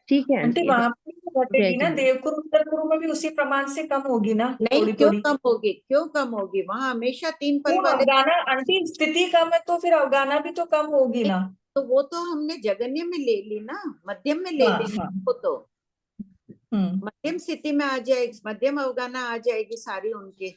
ठीक है आंटी आंटी। वहां पे तो घटेगी ना, जय देवकुरु उत्तर कुरु में भी उसी प्रमाण से कम होगी ना, नहीं, थोड़ी क्यों थोड़ी। कम होगी? क्यों कम होगी? वहां हमेशा 3 पल क्यों वाले। अवगाना आंटी स्थिति कम है तो फिर अवगाना भी तो कम होगी ना। तो वो तो हमने जगन्य में ले ली ना, मध्यम में ले हाँ ली ना, हाँ। वो तो मध्यम स्थिति में आ जाएगी, मध्यम अवगाना आ जाएगी सारी उनकी।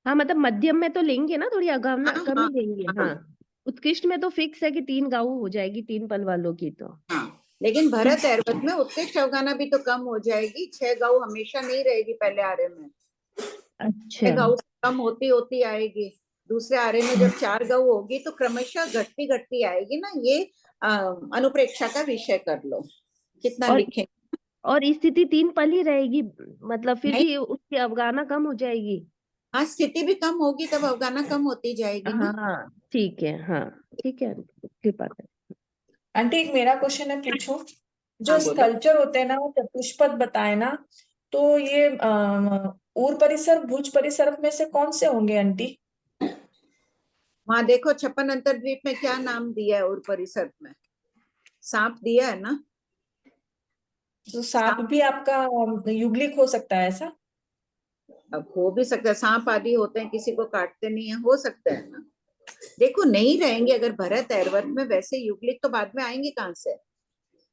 हाँ मतलब मध्यम में तो लेंगे ना, थोड़ी अवगाना हाँ कम हाँ ही लेंगे। हाँ हाँ उत्कृष्ट में तो फिक्स है कि 3 गऊ हो जाएगी 3 पल वालों की तो। हाँ। लेकिन भरत ऐरवत में उत्कृष्ट अवगाना भी तो कम हो जाएगी। 6 गऊ हमेशा नहीं रहेगी पहले आरे में, 6 अच्छा गऊ कम होती होती आएगी। दूसरे आरे में जब 4 गऊ होगी तो क्रमशः घटती घटती आएगी ना। ये अनुप्रेक्षा का विषय कर लो, कितना और लिखें। और स्थिति 3 पल ही रहेगी, मतलब फिर नहीं, भी उसकी अवगाना कम हो जाएगी। हाँ स्थिति भी कम होगी तब अवगाना कम होती जाएगी ना। हाँ ठीक है। हाँ ठीक है, कृपा कर। आंटी एक मेरा क्वेश्चन है, पूछूं? जो हाँ बोलो। स्थलचर होते हैं ना वो चतुष्पद बताए ना, तो ये ऊर परिसर भुज परिसर में से कौन से होंगे आंटी? वहां देखो 56 अंतर्द्वीप में क्या नाम दिया है? और परिसर में सांप दिया है ना। तो सांप भी आपका युगलिक हो सकता है ऐसा? अब हो भी सकता है, सांप आदि होते हैं किसी को काटते नहीं है, हो सकता है ना। देखो नहीं रहेंगे अगर भरत ऐरवत में, वैसे युगलिक तो बाद में आएंगे कहाँ से?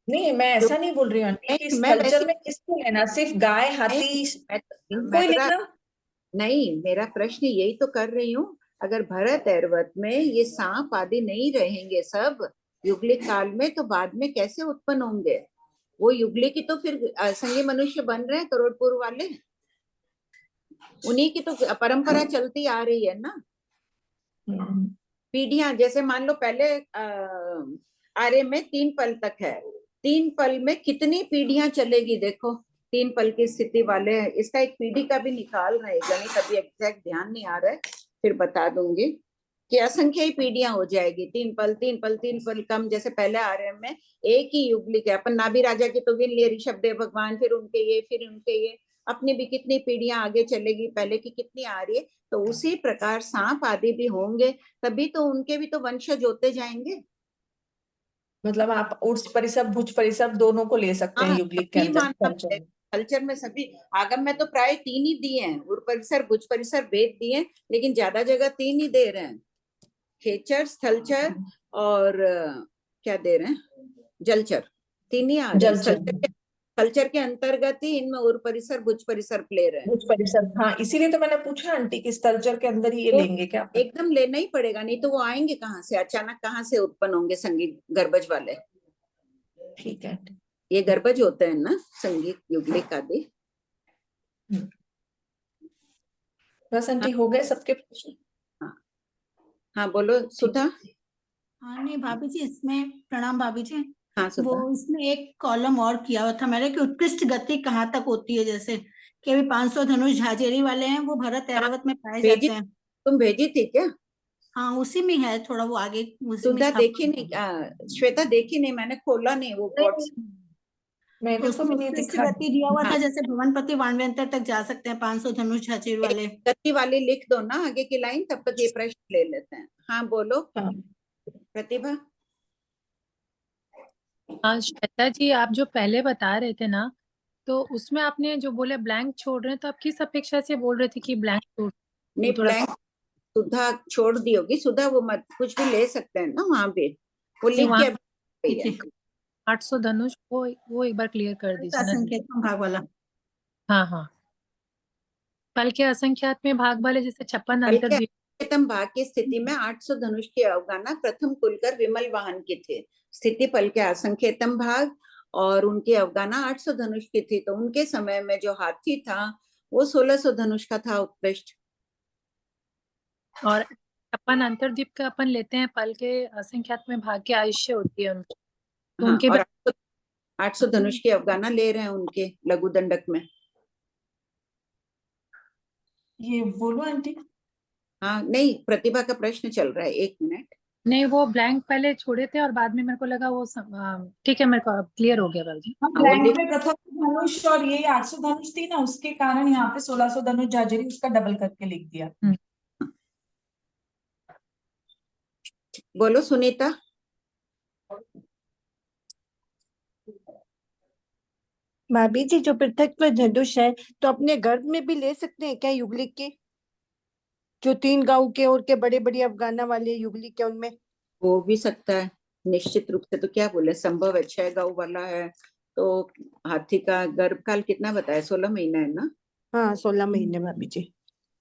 नहीं मैं ऐसा नहीं बोल रही हूँ आंटी कि नहीं मैं स्थलचर वैसे में किसको लेना, सिर्फ गाय हाथी इनको ही मेरा लेना? नहीं, मेरा प्रश्न यही तो कर रही हूँ। अगर भरत ऐरवत में ये सांप आदि नहीं रहेंगे सब युगलिक काल में, तो बाद में कैसे उत्पन्न होंगे? वो युगलिक की तो फिर संगी मनुष्य बन रहे हैं करोड़पुर वाले, उन्हीं की तो परंपरा चलती आ रही है ना। पीढ़ियां, जैसे मान लो पहले आर्य में 3 पल तक है, 3 पल में कितनी पीढ़ियां चलेगी देखो। 3 पल की स्थिति वाले हैं, इसका एक पीढ़ी का भी निकाल रहे हैं, गणित अभी एग्जैक्ट ध्यान नहीं आ रहा है, फिर बता दूंगी कि असंख्य ही पीढ़ियां हो जाएगी। 3 पल 3 पल 3 पल कम, जैसे पहले आर्य में एक ही युगलिक है। अपन नाभि राजा की तो गिन लिए, ऋषभ देव भगवान, फिर उनके ये, फिर उनके ये, अपनी भी कितनी पीढ़ियां आगे चलेगी, पहले की कितनी आ रही है। तो उसी प्रकार सांप आदि भी होंगे, तभी तो उनके भी तो वंशज होते जाएंगे। मतलब आप उर्स परिसर भुज परिसर दोनों को ले सकते हैं हाँ, युगलिक के सभी अंदर मानना स्थलचर में। कल्चर में सभी। आगम में तो प्राय 3 ही दिए हैं, उर परिसर भुज परिसर वेद दिए, लेकिन ज्यादा जगह 3 ही दे रहे हैं, खेचर स्थलचर और क्या दे रहे हैं, जलचर। 3 ही आ रहे हैं। कल्चर के अंतर्गत ही इनमें उर परिसर भुज परिसर प्ले रहे हैं। भुज परिसर, हाँ इसीलिए तो मैंने पूछा आंटी कि स्थलचर के अंदर ही ये तो लेंगे क्या? एकदम लेना ही पड़ेगा, नहीं तो वो आएंगे कहाँ से? अचानक कहाँ से उत्पन्न होंगे संगीत गर्भज वाले? ठीक है, ये गर्भज होते हैं ना संगीत युगलिक आदि। बस आंटी हो गए सबके प्रश्न? हाँ बोलो सुधा। हाँ नहीं भाभी जी, इसमें प्रणाम भाभी जी। हाँ सुधा। वो इसमें एक कॉलम और किया हुआ था मैंने कि उत्कृष्ट गति कहाँ तक होती है, जैसे कि अभी 500 धनुष झाजेरी वाले हैं वो भरत ऐरावत में पाए भेजी, जाते हैं। तुम भेजी थी क्या? हाँ उसी में है, थोड़ा वो आगे उसी में सुधा छापा देखी नहीं? श्वेता देखी नहीं, मैंने खोला नहीं वो व्हाट्स। मेरे तो को उसमें भी नहीं उत्कृष्ट दिखा। गति दिया हुआ था, हाँ। जैसे भवनपति वाणव्यंतर तक जा सकते हैं 500 धनुष झाजेरी वाले। गति वाली लिख दो ना आगे की लाइन, तब तक ये प्रश्न ले लेते हैं। हाँ बोलो प्रतिभा। हाँ श्वेता जी, आप जो पहले बता रहे थे ना, तो उसमें आपने जो बोले ब्लैंक छोड़ रहे हैं, तो आप किस अपेक्षा से बोल रहे थे कि ब्लैंक छोड़? नहीं थोड़ा ब्लैंक सुधा छोड़ दी होगी, सुधा वो मत कुछ भी ले सकते हैं ना वहां पे, वो लिख के अभी है। 800 धनुष वो एक बार क्लियर कर दीजिए ना। असंख्यतम भाग वाला। हाँ हाँ, पल के असंख्यात में भाग वाले जैसे 56 पल अंतर के असंख्यतम भाग की स्थिति में 800 धनुष की अवगाना प्रथम कुलकर विमल वाहन की थे। स्थिति पल के असंख्यतम भाग और उनकी अवगाना 800 धनुष की थी, तो उनके समय में जो हाथी था वो 1600 धनुष का था उत्कृष्ट। और अपन अंतरदीप का अपन लेते हैं, पल के असंख्यात में भाग की आयुष्य होती है उनकी, तो हाँ, उनके और 800 धनुष की अवगाना ले रहे हैं उनके लघु दंडक में। ये बोलो आंटी। हाँ नहीं, प्रतिभा का प्रश्न चल रहा है, 1 मिनट। नहीं, वो ब्लैंक पहले छोड़े थे और बाद में मेरे को लगा वो ठीक है, मेरे को क्लियर हो गया बाबू जी। हम ब्लैंक में प्रथम धनुष और ये 800 धनुष थी ना, उसके कारण यहाँ पे 1600 धनुष झाझेरी उसका डबल करके लिख दिया। बोलो सुनीता। भाभी जी, जो पृथक धनुष है तो अपने गर्भ में भी ले सकते हैं क्या युगलिक के, जो 3 गांव के और के बड़े बड़े अफगाना वाले युगलिक है उनमें? हो भी सकता है निश्चित रूप से, तो क्या बोले, संभव है। 6 गांव वाला है तो हाथी का गर्भकाल कितना बताया, 16 महीना है ना? हाँ 16 महीने भाभी जी।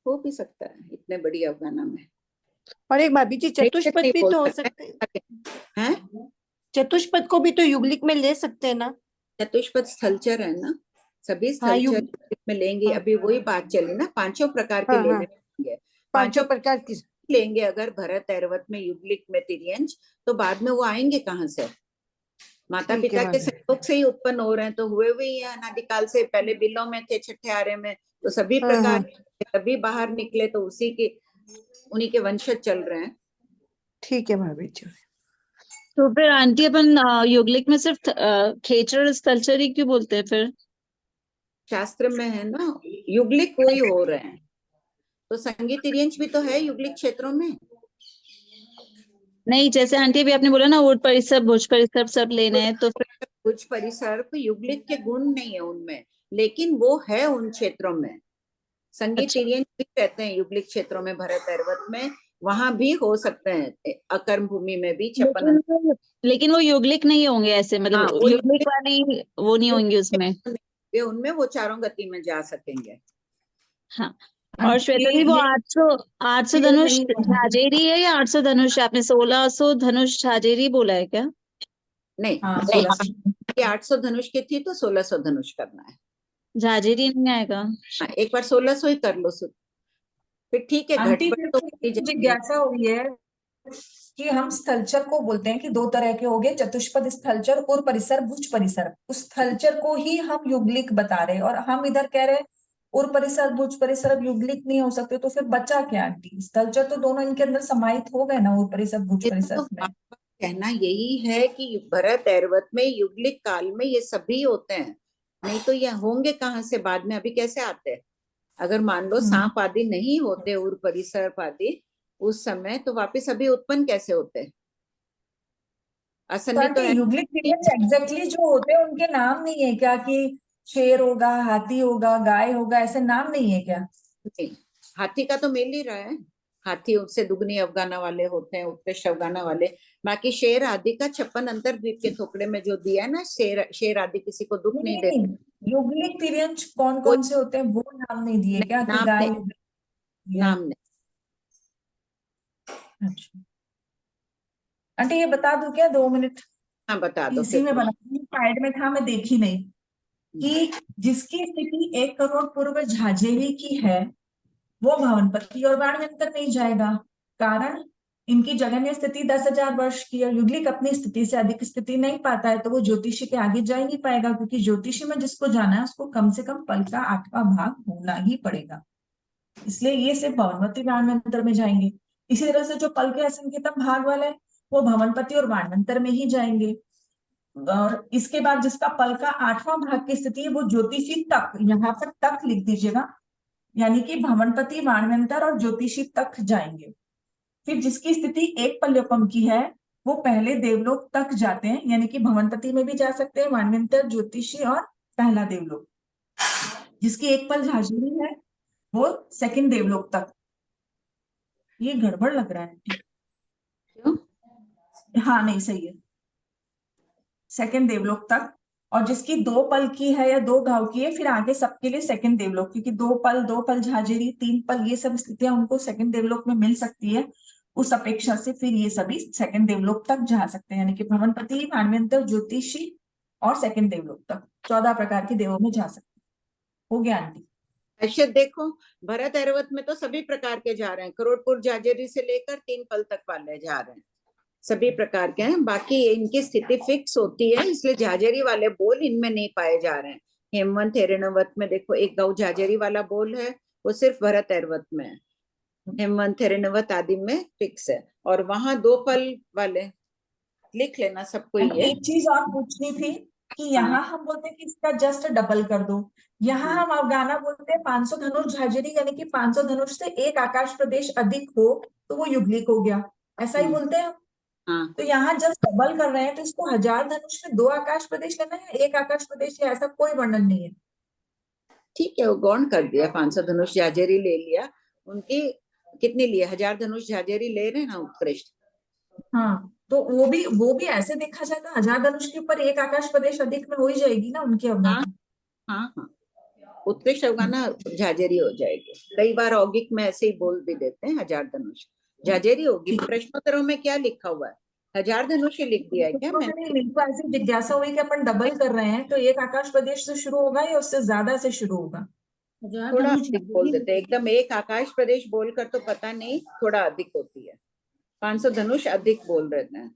हो भी सकता है इतने बड़ी अफगाना में। और एक भाभी जी चतुष्पद भी तो हो सकते हैं, चतुष्पद को भी तो युगलिक में ले सकते हैं ना? चतुष्पद स्थलचर है ना, सभी स्थलचर में लेंगे। अभी वही बात चली ना, 5 प्रकार के लेंगे, 5 प्रकार की लेंगे। अगर भरत ऐरवत में युगलिक में तिर्यंश, तो बाद में वो आएंगे कहाँ से? माता पिता के सहयोग से ही उत्पन्न हो रहे हैं, तो हुए ही है अनादिकाल से। पहले बिलों में थे, छठे आरे में, तो सभी प्रकार सभी बाहर निकले, तो उसी के उन्हीं के वंशज चल रहे हैं। ठीक है भाभी जी। तो फिर आंटी अपन युगलिक में सिर्फ खेचर स्थलचर ही क्यों बोलते हैं फिर? शास्त्र में है ना युगलिक वही हो रहे हैं, तो संगीत तिर्यंश भी तो है युगलिक क्षेत्रों में। नहीं, जैसे आंटी भी आपने बोला ना ऊट परिसर भुज परिसर सब लेने हैं, तो फिर भुज परिसर युगलिक के गुण नहीं है उनमें, लेकिन वो है उन क्षेत्रों में। संगीत तिर्यंश भी कहते हैं युगलिक क्षेत्रों में, भरत ऐरवत में, वहां भी हो सकते हैं, अकर्म भूमि में भी 56। लेकिन वो युगलिक नहीं होंगे ऐसे, मतलब युगलिक वाली वो नहीं होंगे उसमें, उनमें वो चारों गति में जा सकेंगे। हाँ। और श्वेता जी, वो 800 धनुष झाजेरी है या 800 धनुष? आपने 1600 धनुष झाजेरी बोला है क्या? नहीं, 800 धनुष की थी तो 1600 धनुष करना है, झाजेरी नहीं आएगा। हाँ, एक बार 1600 ही कर लो फिर ठीक है। जिज्ञासा हुई है कि हम स्थलचर को बोलते हैं कि 2 तरह के हो गए, चतुष्पद स्थलचर और परिसर भुज परिसर। उस स्थलचर को ही हम युगलिक बता रहे, और हम इधर कह रहे और परिसर भुज परिसर अब युगलिक नहीं हो सकते, तो फिर बचा क्या आंटी? स्थलचर तो दोनों इनके अंदर समाहित हो गए ना, और परिसर भुज परिसर में। कहना यही है कि भरत ऐरवत में युगलिक काल में ये सभी होते हैं, नहीं तो ये होंगे कहाँ से बाद में? अभी कैसे आते हैं? अगर मान लो सांप आदि नहीं होते और परिसर आदि उस समय, तो वापस अभी उत्पन्न कैसे होते? असंगीत तो युगलिक तिर्यंश एग्जैक्टली जो होते हैं उनके नाम नहीं है क्या, कि शेर होगा, हाथी होगा, गाय होगा, ऐसे नाम नहीं है क्या? नहीं, हाथी का तो मिल ही रहा है, हाथी उससे दुगनी अफगाना वाले होते हैं, उत्कृष्ट अफगाना वाले। बाकी शेर आदि का 56 अंतरद्वीप के थोपड़े में जो दिया है ना, शेर आदि किसी को दुख नहीं देते। युगलिक तिर्यंश कौन कौन से होते हैं वो नाम नहीं दिए क्या? कि गाय नाम नहीं। अच्छा आंटी, ये बता दूं क्या 2 मिनट? हाँ बता दो। इसी में बना, साइड में था, मैं देखी नहीं, कि जिसकी स्थिति 1 करोड़ पूर्व झाझेरी की है वो भवनपति और बाणवंतर नहीं जाएगा। कारण इनकी जगन्य स्थिति 10,000 वर्ष की है। युगलिक अपनी स्थिति से अधिक स्थिति नहीं पाता है, तो वो ज्योतिषी के आगे जा ही नहीं पाएगा, क्योंकि ज्योतिषी में जिसको जाना है उसको कम से कम पल का 8वां भाग होना ही पड़ेगा। इसलिए ये सिर्फ भवनपति बाणवंतर में जाएंगे। इसी तरह से जो पल के असंख्यतम भाग वाले वो भवनपति और बाणवंतर में ही जाएंगे। और इसके बाद जिसका पल का 8वां भाग की स्थिति है वो ज्योतिषी तक, यहाँ पर तक लिख दीजिएगा, यानी कि भवनपति बाणवंतर और ज्योतिषी तक जाएंगे। फिर जिसकी स्थिति 1 पल्योपम की है वो पहले देवलोक तक जाते हैं, यानी कि भवनपति में भी जा सकते हैं, बाणवंतर, ज्योतिषी और पहला देवलोक। जिसकी 1 पल झाझेरी है वो 2nd देवलोक तक। ये गड़बड़ लग रहा है आंटी। क्यों? हाँ नहीं सही है, सेकंड देवलोक तक, और जिसकी 2 पल की है या 2 घाव की है, फिर आगे सबके लिए सेकंड देवलोक, क्योंकि 2 पल झाजेरी, 3 पल, ये सब स्थितियां उनको सेकंड देवलोक में मिल सकती है। उस अपेक्षा से फिर ये सभी सेकंड देवलोक तक जा सकते हैं, यानी कि भ्रमणपति, भानवंतर, ज्योतिषी और सेकंड देवलोक तक 14 प्रकार के देवों में जा सकते हैं। हो गया आंटी? ऐसे देखो, भरत ऐरावत में तो सभी प्रकार के जा रहे हैं, करोड़पुर झाजेरी से लेकर 3 पल तक वाले जा रहे हैं, सभी प्रकार के हैं। बाकी इनकी स्थिति फिक्स होती है, इसलिए झाजेरी वाले बोल इनमें नहीं पाए जा रहे हैं। हेमवंत हिरण्यवत में देखो, एक गाँव झाजेरी वाला बोल है, वो सिर्फ भरत ऐरावत में है। हेमवंत हिरण्यवत आदि में फिक्स है, और वहां 2 पल वाले लिख लेना सबको ये। एक चीज और पूछनी थी कि यहाँ हम बोलते हैं कि इसका जस्ट डबल कर दो, यहाँ हम अफगाना बोलते हैं 500 धनुष झाजेरी, यानी कि 500 धनुष से 1 आकाश प्रदेश अधिक हो तो वो युगलिक हो गया, ऐसा ही बोलते हैं हम। हाँ, तो यहाँ जब डबल कर रहे हैं तो इसको 1000 धनुष में 2 आकाश प्रदेश लेना है, 1 आकाश प्रदेश, या ऐसा कोई वर्णन नहीं है? ठीक है, वो गौण कर दिया, 500 धनुष झाजेरी ले लिया। उनकी कितनी लिए? 1000 धनुष झाजेरी ले रहे हैं ना उत्कृष्ट। हाँ, तो वो भी ऐसे देखा जाए तो 1000 धनुष के ऊपर 1 आकाश प्रदेश अधिक में हो ही जाएगी ना उनकी अवगाना। हाँ हाँ, उत्कृष्ट अवगाना झाजेरी हो जाएगी। कई बार औगिक में ऐसे ही बोल भी देते हैं 1000 धनुष झाजेरी होगी। प्रश्नोत्तरों में क्या लिखा हुआ है? 1000 धनुष ही लिख दिया है क्या? मेरे को ऐसी जिज्ञासा हुई कि अपन डबल कर रहे हैं तो 1 आकाश प्रदेश से शुरू होगा या उससे ज्यादा से शुरू होगा? थोड़ा अधिक बोल देते हैं, एकदम 1 आकाश प्रदेश बोलकर तो पता नहीं, थोड़ा अधिक होती है। 500 धनुष अधिक बोल रहे हैं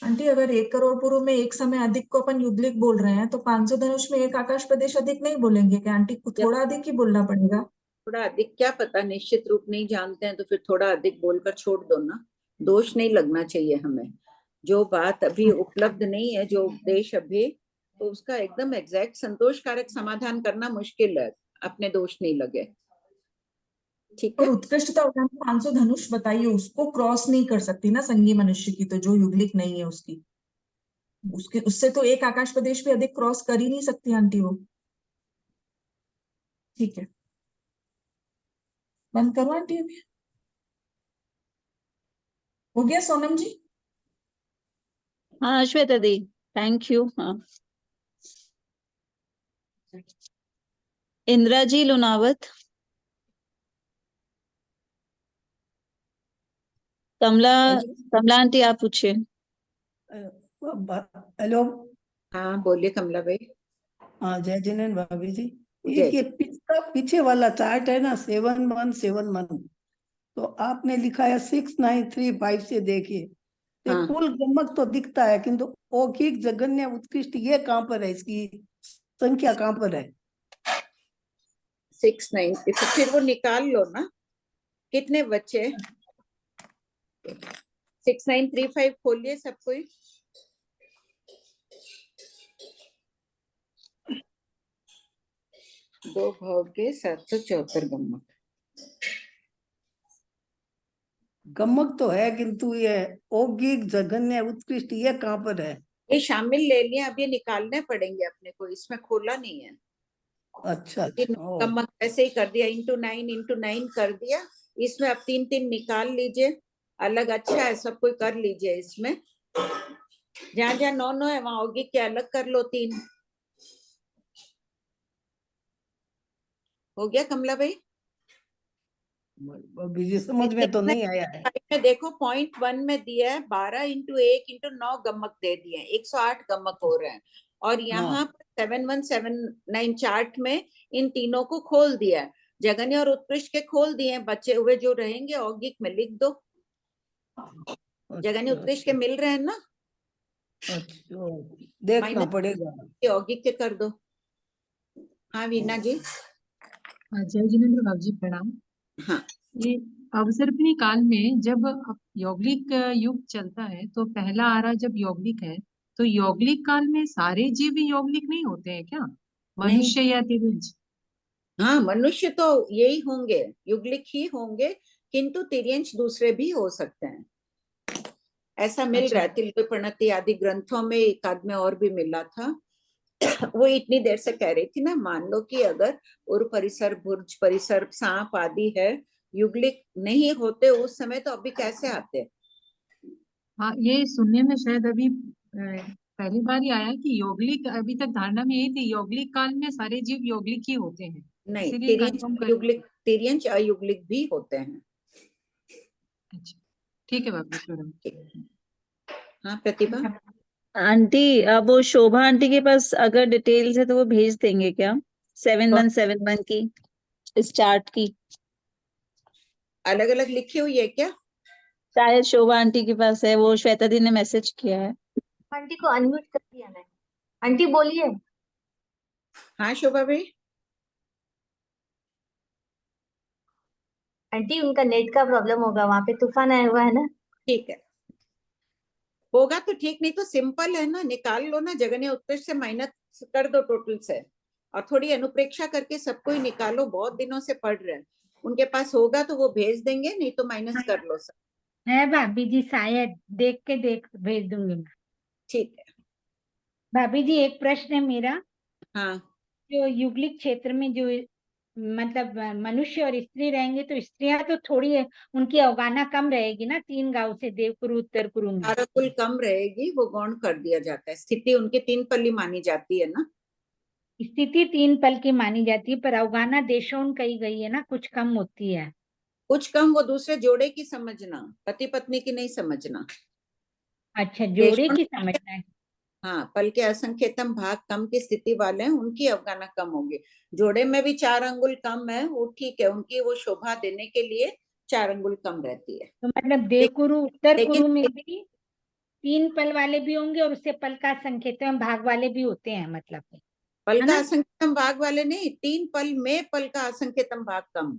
आंटी। अगर 1 करोड़ पूर्व में एक समय अधिक को अपन युगलिक बोल रहे हैं तो 500 धनुष में 1 आकाश प्रदेश अधिक नहीं बोलेंगे क्या आंटी? को थोड़ा अधिक ही बोलना पड़ेगा? थोड़ा अधिक क्या पता, निश्चित रूप नहीं जानते हैं तो फिर थोड़ा अधिक बोलकर छोड़ दो ना, दोष नहीं लगना चाहिए हमें। जो बात अभी उपलब्ध नहीं है, जो उपदेश अभी, तो उसका एकदम एग्जैक्ट संतोषकारक समाधान करना मुश्किल है, अपने दोष नहीं लगे। ठीक है, और उत्कृष्टता 500 धनुष बताइए, उसको क्रॉस नहीं कर सकती ना संगी मनुष्य की, तो जो युगलिक नहीं है उसकी, उसके उससे तो 1 आकाश प्रदेश भी अधिक क्रॉस कर ही नहीं सकती आंटी वो। ठीक है, बंद करो आंटी अभी। हो गया सोनम जी? हाँ श्वेता दी, थैंक यू। हाँ, इंदिरा जी लुनावत, कमला आंटी आप पूछिए। हेलो, हाँ बोलिए कमला भाई। हाँ जय जिनेन्द्र भाभी जी। जय। ये पीछे वाला चार्ट है ना 7171, तो आपने लिखा है 6935 से देखिए, तो हाँ। कुल गमक तो दिखता है किंतु औकिक जघन्य उत्कृष्ट ये कहाँ पर है, इसकी संख्या कहाँ पर है? 690, तो फिर वो निकाल लो ना, कितने बच्चे? 6935 खोलिए सब कोई। दो भाव के 774 गमक। गमक तो है किंतु ये औगिक जघन्य उत्कृष्ट ये कहाँ पर है? ये शामिल ले लिया, अब ये निकालने पड़ेंगे अपने को, इसमें खोला नहीं है। अच्छा, गमक ऐसे ही कर दिया, इंटू 9 कर दिया, इसमें अब 3 निकाल लीजिए अलग। अच्छा है, सब कोई कर लीजिए इसमें, जहाँ जहाँ 9 है वहां औगिक के अलग कर लो 3। हो गया कमला भाई? समझ में तो नहीं आया है। में देखो पॉइंट 1 में दिया है 12 × 1 × 9 गमक दे दिए, 108 गमक हो रहे हैं। और यहाँ पर 7179 चार्ट में इन तीनों को खोल दिया है, जघन्य और उत्कृष्ट के खोल दिए हैं, बचे हुए जो रहेंगे औगिक में लिख दो। जघन्य उत्कृष्ट के मिल रहे हैं ना? अच्छा, देखना पड़ेगा, औगिक के कर दो। हाँ वीना जी। जय जिनेन्द्र बाबू जी प्रणाम। हाँ, ये अवसर्पिणी काल में जब यौगिक युग चलता है तो पहला आरा जब यौगिक है तो यौगिक काल में सारे जीव भी यौगिक नहीं होते हैं क्या, मनुष्य या तिर्यंच? हाँ मनुष्य तो यही होंगे, युगलिक ही होंगे, किंतु तिर्यंच दूसरे भी हो सकते हैं, ऐसा मिल रहा है। तिल प्रणति आदि ग्रंथों में एक आध में और भी मिला था। वो इतनी देर से कह रही थी ना, मान लो कि अगर उर परिसर, भुर्ज परिसर, सांप आदि है युगलिक नहीं होते उस समय, तो अभी कैसे आते? हाँ, ये सुनने में शायद अभी पहली बार ही आया कि यौगलिक, अभी तक धारणा में यही थी यौगलिक काल में सारे जीव यौगलिक ही होते हैं, नहीं, इसीलिए कंफर्म कर। तिर्यंच अयुग्लिक भी होते हैं। अच्छा, ठीक है बाबू मैडम। हाँ प्रतिभा। आंटी, अब वो शोभा आंटी के पास अगर डिटेल्स है तो वो भेज देंगे क्या? 7171 की, इस चार्ट की अलग अलग लिखी हुई है क्या? शायद शोभा आंटी के पास है, वो श्वेता दी ने मैसेज किया है। आंटी को अनम्यूट कर दिया मैंने। आंटी बोलिए। हाँ शोभा भाई। आंटी उनका नेट का प्रॉब्लम होगा, वहां पे तूफान आया हुआ है ना। ठीक है, होगा तो ठीक, नहीं तो सिंपल है ना, निकाल लो ना, जगन्य उत्कृष्ट से माइनस कर दो टोटल से, और थोड़ी अनुप्रेक्षा करके सबको ही निकालो। बहुत दिनों से पढ़ रहे हैं, उनके पास होगा तो वो भेज देंगे, नहीं तो माइनस कर लो सब। है भाभी जी, शायद देख के भेज दूंगी मैं। ठीक है भाभी जी, एक प्रश्न है मेरा। हाँ। जो युगलिक क्षेत्र में जो मतलब मनुष्य और स्त्री रहेंगे, तो स्त्रियां तो थोड़ी है, उनकी अवगाहना कम रहेगी ना, 3 गांव से देवकुरु उत्तर कुरु में। कुल कम रहेगी, वो गौण कर दिया जाता है। स्थिति उनकी 3 पल्ली मानी जाती है ना। स्थिति 3 पल की मानी जाती है, पर अवगाहना देशों कही गई है ना, कुछ कम होती है। कुछ कम, वो दूसरे जोड़े की समझना, पति पत्नी की नहीं समझना। अच्छा, जोड़े की समझना है। हाँ, पल के असंख्यतम भाग कम की स्थिति वाले हैं, उनकी अवगाहना कम होगी। जोड़े में भी 4 अंगुल कम है, वो ठीक है, उनकी वो शोभा देने के लिए 4 अंगुल कम रहती है। तो मतलब देवकुरु उत्तर कुरु में लेकिन भी 3 पल वाले भी होंगे, और उससे पल का संकेतन भाग वाले भी होते हैं, मतलब पल है का ना। असंख्यतम भाग वाले नहीं, 3 पल में पल का असंख्यतम भाग कम।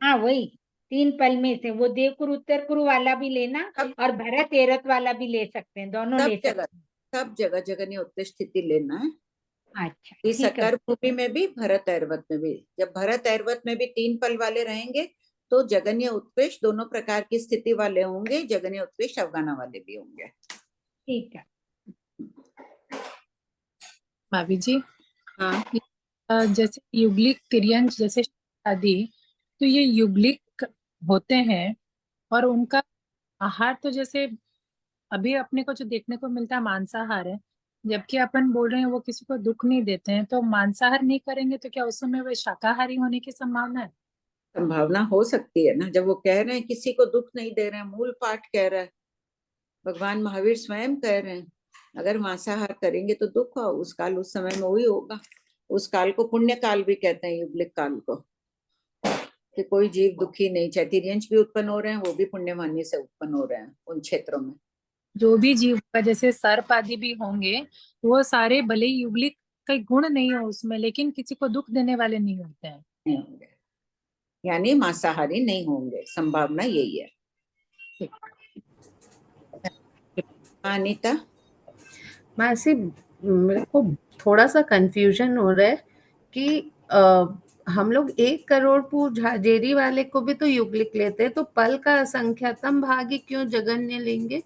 हाँ वही, 3 पल में से वो देवकुरु उत्तर कुरु वाला भी लेना, और भरत एरत वाला भी ले सकते हैं, दोनों ले सकते हैं। सब जगह जगन्य उत्कृष्ट स्थिति लेना है। अच्छा इस ठीक है। सकर्म भूमि में भी, भरत ऐरवत में भी। जब भरत ऐरवत में भी 3 पल वाले रहेंगे, तो जगन्य उत्कृष्ट दोनों प्रकार की स्थिति वाले होंगे, जगन्य उत्कृष्ट अवगाहना वाले भी होंगे। ठीक है भाभी जी। हाँ। जैसे युगलिक तिर्यंच जैसे आदि, तो ये युगलिक होते हैं, और उनका आहार तो जैसे अभी अपने को जो देखने को मिलता है मांसाहार है, जबकि अपन बोल रहे हैं वो किसी को दुख नहीं देते हैं, तो मांसाहार नहीं करेंगे तो क्या उस समय वे शाकाहारी होने की संभावना है? संभावना हो सकती है ना, जब वो कह रहे हैं किसी को दुख नहीं दे रहे हैं, मूल पाठ कह रहा है, भगवान महावीर स्वयं कह रहे हैं, अगर मांसाहार करेंगे तो दुख हो, उस काल उस समय में वही होगा। उस काल को पुण्य काल भी कहते हैं, युगलिक काल को, कि कोई जीव दुखी नहीं, चाहे तिर्यंच भी उत्पन्न हो रहे हैं, वो भी पुण्यवानी से उत्पन्न हो रहे हैं उन क्षेत्रों में। जो भी जीव का जैसे सर्प आदि भी होंगे, वो सारे भले ही युगलिक का गुण नहीं हो उसमें, लेकिन किसी को दुख देने वाले नहीं होते हैं। नहीं होंगे, यानी मांसाहारी नहीं होंगे, संभावना यही है। अनीता। मासी, मेरे को थोड़ा सा कंफ्यूजन हो रहा है कि हम लोग 1 करोड़ पू झाजेरी वाले को भी तो युगलिक लेते हैं, तो पल का असंख्यतम भाग ही क्यों जगन्य लेंगे?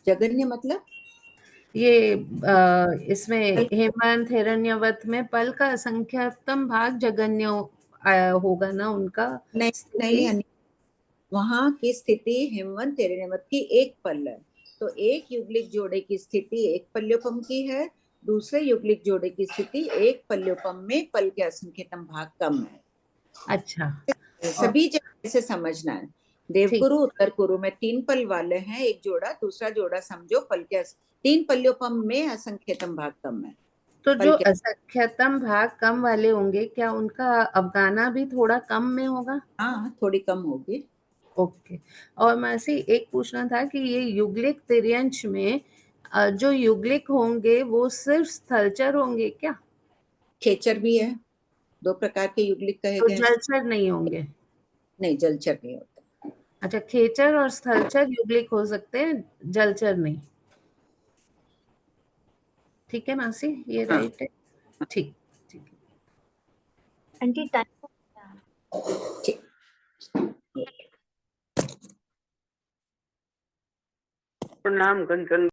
जगन्य मतलब ये इसमें हेमंत हिरण्यवत में पल का असंख्यतम भाग जगन्य होगा ना उनका? नहीं, वहां की स्थिति हेमंत हिरण्यवत की 1 पल है, तो एक युगलिक जोड़े की स्थिति 1 पल्योपम की है, दूसरे युगलिक जोड़े की स्थिति 1 पल्योपम में पल के असंख्यतम भाग कम है। अच्छा, सभी जगह से समझना है। देवकुरु उत्तर कुरु में 3 पल वाले हैं, एक जोड़ा, दूसरा जोड़ा समझो पल के 3 पल्योपम में असंख्यतम भाग कम है। तो जो असंख्यतम भाग कम वाले होंगे, क्या उनका अवगाहना भी थोड़ा कम में होगा? हाँ, थोड़ी कम होगी। ओके। और मासी, एक पूछना था कि ये युगलिक तिर्यंच में जो युगलिक होंगे वो सिर्फ स्थलचर होंगे क्या? खेचर भी है, 2 प्रकार के युगलिक कहे तो गए। जलचर नहीं होंगे? नहीं, जलचर नहीं होता। अच्छा, खेचर और स्थलचर युगलिक हो सकते हैं, जलचर नहीं। ठीक है मासी, ये हाँ। राइट है। ठीक। आंटी टाइम प्रणाम कंचन।